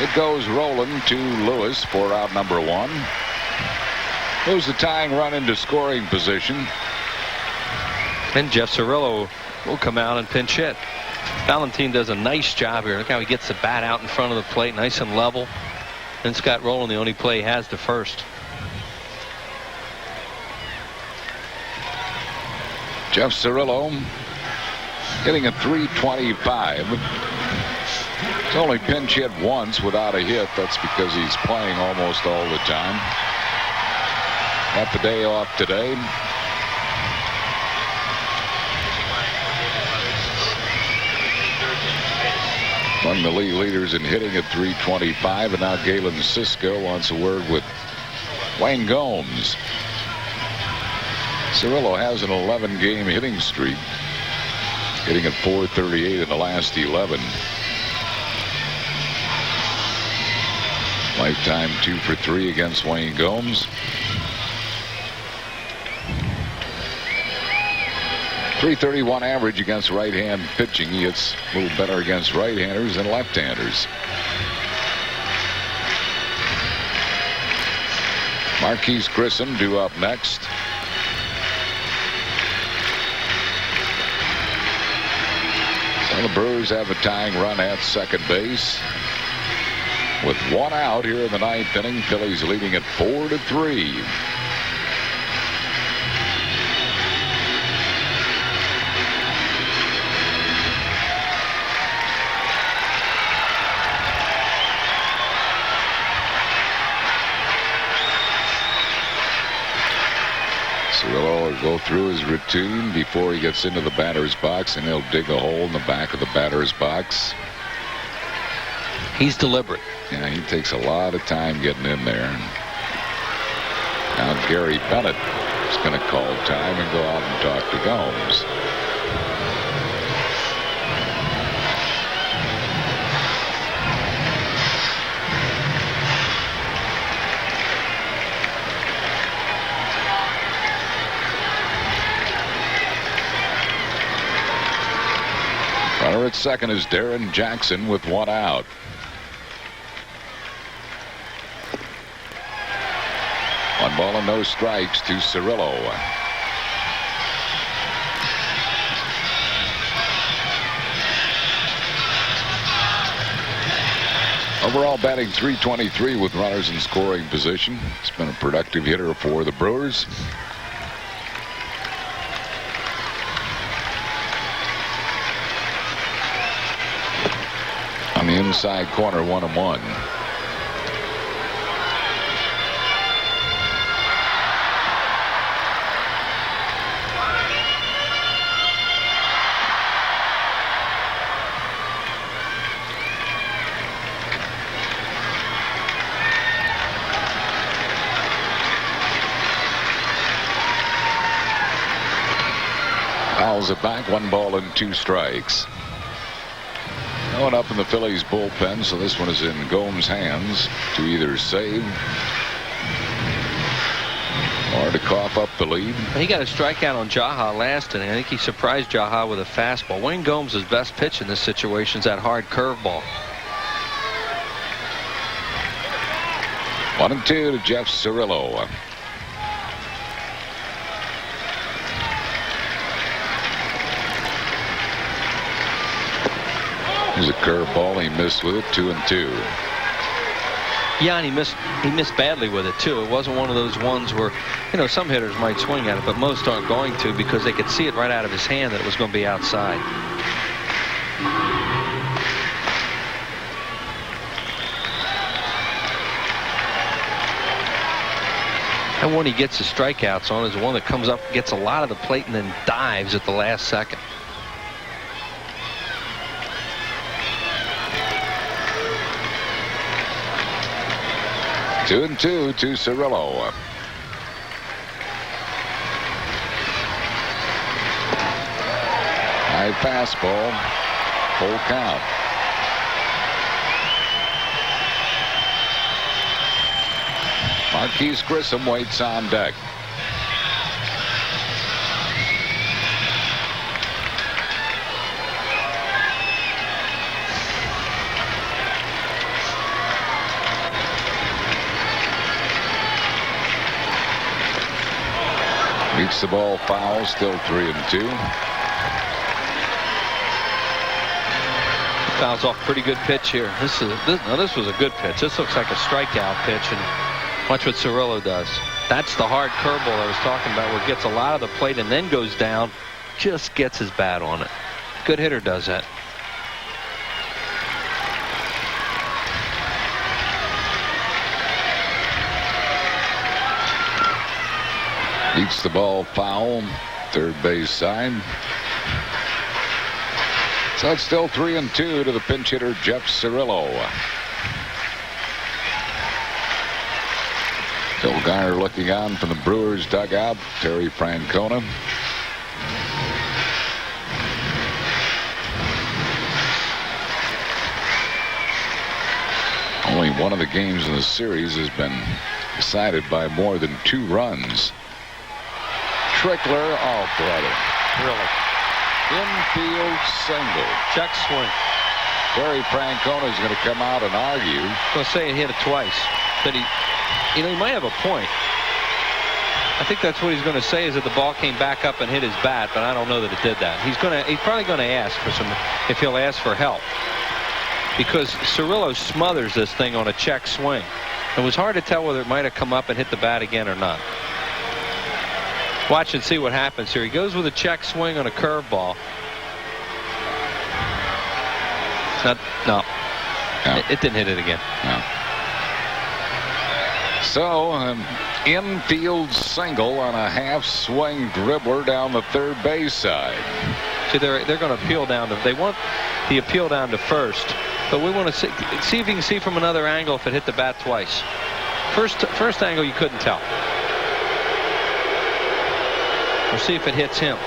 It goes Rowland to Lewis for out number 1. Moves the tying run into scoring position. And Jeff Cirillo will come out and pinch hit. Valentin does a nice job here. Look how he gets the bat out in front of the plate, nice and level. And Scott Rowland, the only play he has to first. Jeff Cirillo hitting a .325. He's only pinch hit once without a hit. That's because he's playing almost all the time. Got the day off today. Among the league leaders in hitting at .325, and now Galen Cisco wants a word with Wayne Gomes. Cirillo has an 11-game hitting streak, hitting at .438 in the last 11. Lifetime 2 for 3 against Wayne Gomes. .331 average against right-hand pitching. He hits a little better against right-handers than left-handers. Marquise Grissom due up next. So the Brewers have a tying run at second base. With 1 out here in the 9th inning, Phillies leading at 4-3. Cirillo will go through his routine before he gets into the batter's box, and he'll dig a hole in the back of the batter's box. He's deliberate. Yeah, he takes a lot of time getting in there. Now Gary Bennett is going to call time and go out and talk to Gomes. Runner at second is Darren Jackson with 1 out. One ball and no strikes to Cirillo. Overall batting .323 with runners in scoring position. It's been a productive hitter for the Brewers. On the inside corner, 1-1. Fouls it back, 1 ball and 2 strikes. No one up in the Phillies bullpen, so this one is in Gomes' hands to either save or to cough up the lead. He got a strikeout on Jaha last inning. I think he surprised Jaha with a fastball. Wayne Gomes' best pitch in this situation is that hard curveball. 1-2 to Jeff Cirillo. There's a curveball. He missed with it. 2-2. Yeah, and he missed badly with it too. It wasn't one of those ones where, you know, some hitters might swing at it, but most aren't going to because they could see it right out of his hand that it was going to be outside. And one he gets the strikeouts on is the one that comes up, gets a lot of the plate, and then dives at the last second. 2-2 to Cirillo. High fastball. Full count. Marquise Grissom waits on deck. Beats the ball foul, still 3-2. Fouls off pretty good pitch here. This was a good pitch. This looks like a strikeout pitch, and watch what Cirillo does. That's the hard curveball I was talking about, where it gets a lot of the plate and then goes down, just gets his bat on it. Good hitter does that. Beats the ball foul, third base side. So it's still 3-2 to the pinch hitter Jeff Cirillo. Phil Garner looking on from the Brewers dugout. Terry Francona. Only one of the games in the series has been decided by more than 2 runs. Trickler, oh brother, Really. infield single. Check swing. Terry Francona is going to come out and argue. I'm going to say he hit it twice. That he might have a point. I think that's what he's going to say, is that the ball came back up and hit his bat, but I don't know that it did that. He's probably going to ask for some, if he'll ask for help, because Cirillo smothers this thing on a check swing. It was hard to tell whether it might have come up and hit the bat again or not. Watch and see what happens here. He goes with a check swing on a curveball. No. It didn't hit it again. No. So, infield single on a half-swing dribbler down the third base side. See, they're going to appeal down to. They want the appeal down to first, but we want to see if you can see from another angle if it hit the bat twice. First angle you couldn't tell. We'll see if it hits him.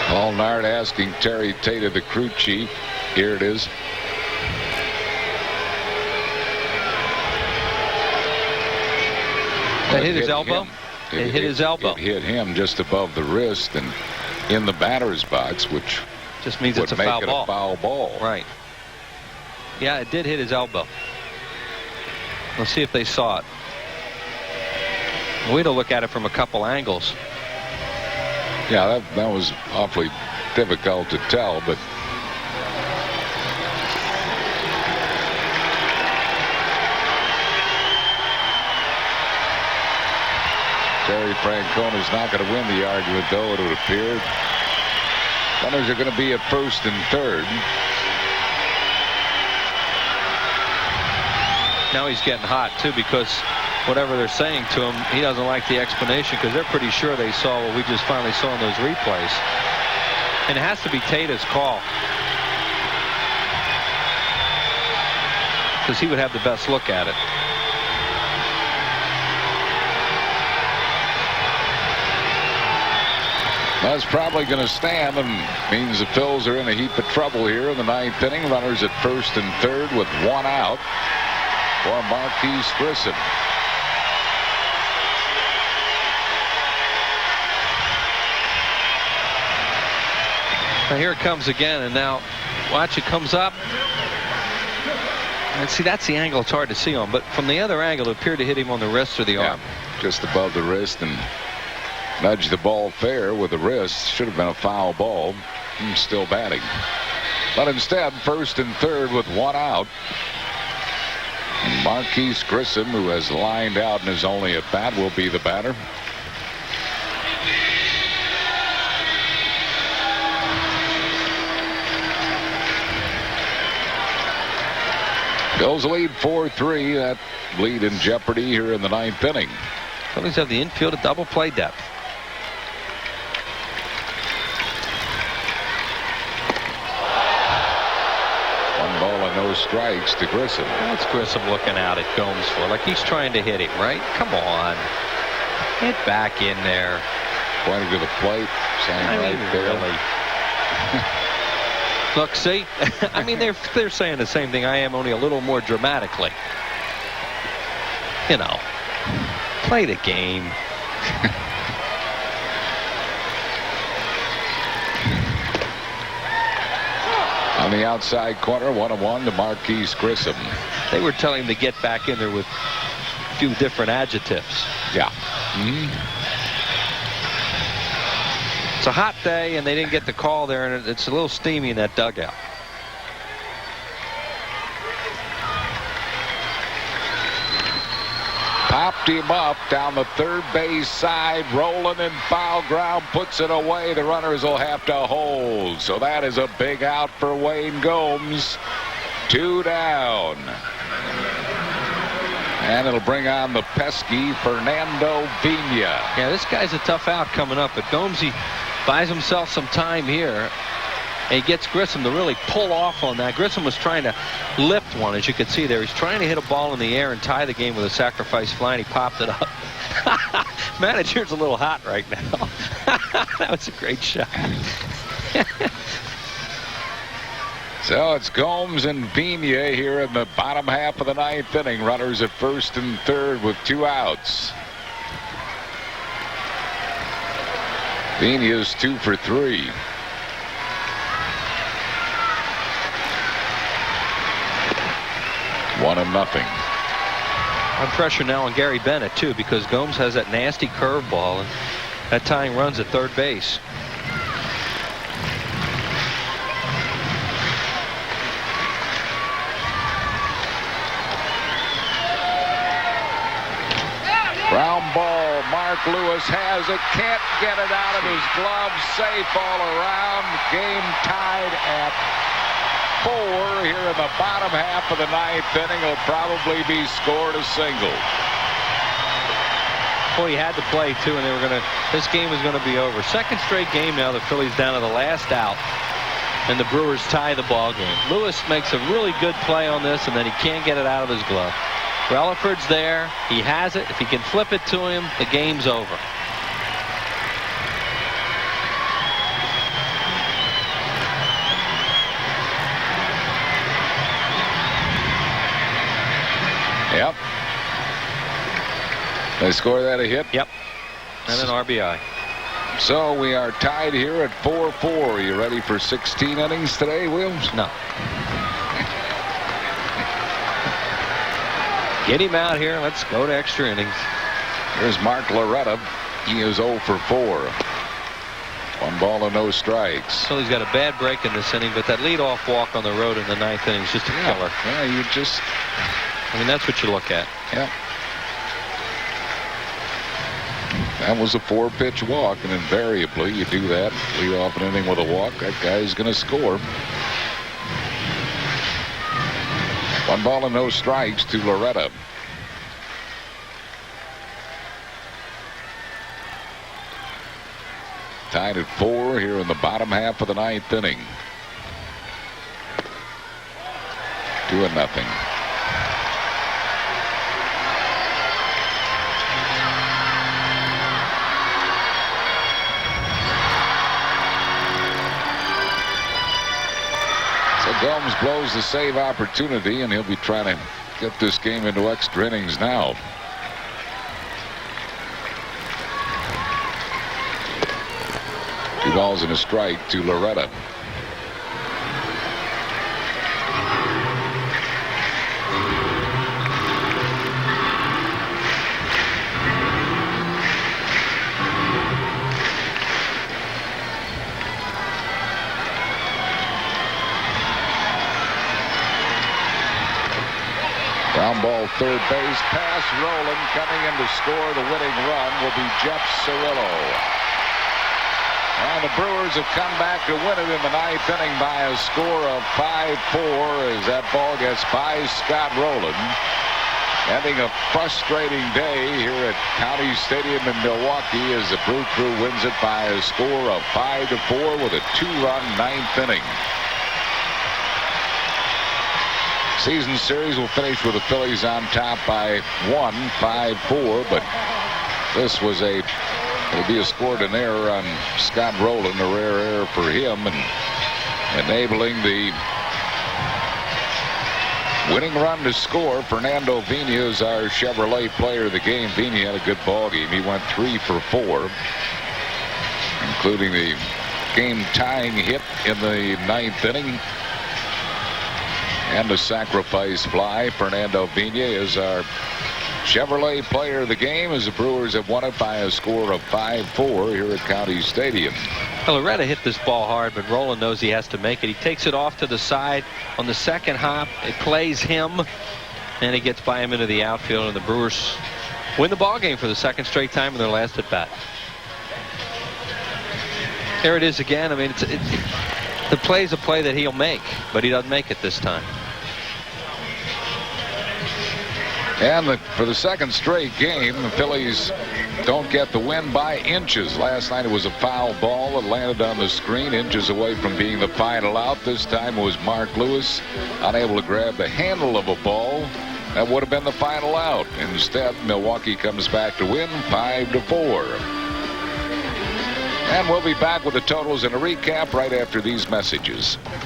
Paul Nard asking Terry Tate of the crew chief. Here it is. That hit his elbow? It hit his elbow. It hit him just above the wrist and in the batter's box, which just means it's a foul ball. ball. A foul ball. Right. Yeah, it did hit his elbow. Let's see if they saw it. We'd look at it from a couple angles. Yeah, that was awfully difficult to tell, but Terry Francona's not going to win the argument, though, it would appear. Runners are going to be at first and third. Now he's getting hot, too, because whatever they're saying to him, he doesn't like the explanation, because they're pretty sure they saw what we just finally saw in those replays. And it has to be Tata's call, because he would have the best look at it. That's probably going to stand, and means the Phils are in a heap of trouble here in the ninth inning. Runners at first and third with one out for Marquise Grissom. Now here it comes again, and now watch, it comes up. And see, that's the angle it's hard to see on, but from the other angle it appeared to hit him on the wrist or the arm. Just above the wrist, and nudged the ball fair with the wrist. Should have been a foul ball. He's still batting. But instead, first and third with one out. Marquise Grissom, who has lined out and is only at bat, will be the batter. Phils lead 4-3. That lead in jeopardy here in the ninth inning. Phillies have the infield at double play depth. No strikes to Grissom. What's Grissom looking out at Gomes for? Like he's trying to hit him, right? Come on. Get back in there. Pointing to the plate, saying right there. Really. Look, see? I mean, they're saying the same thing I am, only a little more dramatically. You know, play the game. On the outside corner, 1-1 to Marquise Grissom. They were telling him to get back in there with a few different adjectives. Yeah. It's a hot day, and they didn't get the call there, and it's a little steamy in that dugout. Popped him up down the third base side, rolling in foul ground, puts it away. The runners will have to hold. So that is a big out for Wayne Gomes. 2 down. And it'll bring on the pesky Fernando Vina. Yeah, this guy's a tough out coming up, but Gomes, he buys himself some time here. And he gets Grissom to really pull off on that. Grissom was trying to lift one, as you can see there. He's trying to hit a ball in the air and tie the game with a sacrifice fly, and he popped it up. Manager's a little hot right now. That was a great shot. So it's Gomes and Vina here in the bottom half of the ninth inning. Runners at first and third with 2 outs. Vina's 2 for 3. 1-0. I'm pressure now on Gary Bennett, too, because Gomes has that nasty curveball, and that tying runs at third base. Ground ball. Mark Lewis has it. Can't get it out of his glove. Safe all around. Game tied at 4 here in the bottom half of the ninth inning. Will probably be scored a single. Boy, he had to play, too, and they were going to. This game was going to be over. Second straight game now. The Phillies down to the last out, and the Brewers tie the ball game. Lewis makes a really good play on this, and then he can't get it out of his glove. Relaford's there. He has it. If he can flip it to him, the game's over. Yep. They score that a hit? Yep. And an RBI. So we are tied here at 4-4. Are you ready for 16 innings today, Wills? No. Get him out here. Let's go to extra innings. Here's Mark Loretta. He is 0 for 4. 1 ball and no strikes. Philly's got a bad break in this inning, but that leadoff walk on the road in the 9th inning is just a killer. Yeah, you just. I mean, that's what you look at. Yeah. That was a 4-pitch walk, and invariably you do that. Lead off an inning with a walk. That guy's going to score. 1 ball and no strikes to Loretta. Tied at 4 here in the bottom half of the 9th inning. 2-0. So Gomes blows the save opportunity, and he'll be trying to get this game into extra innings now. Two balls and a strike to Loretta. Ground ball, third base, pass rolling, coming in to score the winning run will be Jeff Cirillo. And the Brewers have come back to win it in the 9th inning by a score of 5-4 as that ball gets by Scott Rowland. Having a frustrating day here at County Stadium in Milwaukee as the Brew Crew wins it by a score of 5-4 with a 2-run 9th inning. Season series will finish with the Phillies on top by 1, 5-4, but this was it'll be a scored an error on Scott Rowland, a rare error for him, and enabling the winning run to score. Fernando Vina is our Chevrolet player of the game. Vina had a good ball game. He went 3 for 4, including the game-tying hit in the 9th inning and the sacrifice fly. Fernando Vina is our Chevrolet player of the game as the Brewers have won it by a score of 5-4 here at County Stadium. Well, Loretta hit this ball hard, but Rowland knows he has to make it. He takes it off to the side on the second hop. It plays him, and it gets by him into the outfield, and the Brewers win the ball game for the second straight time in their last at bat. There it is again. I mean, the play's a play that he'll make, but he doesn't make it this time. And for the second straight game, the Phillies don't get the win by inches. Last night it was a foul ball that landed on the screen, inches away from being the final out. This time it was Mark Lewis unable to grab the handle of a ball that would have been the final out. Instead, Milwaukee comes back to win 5-4. And we'll be back with the totals and a recap right after these messages.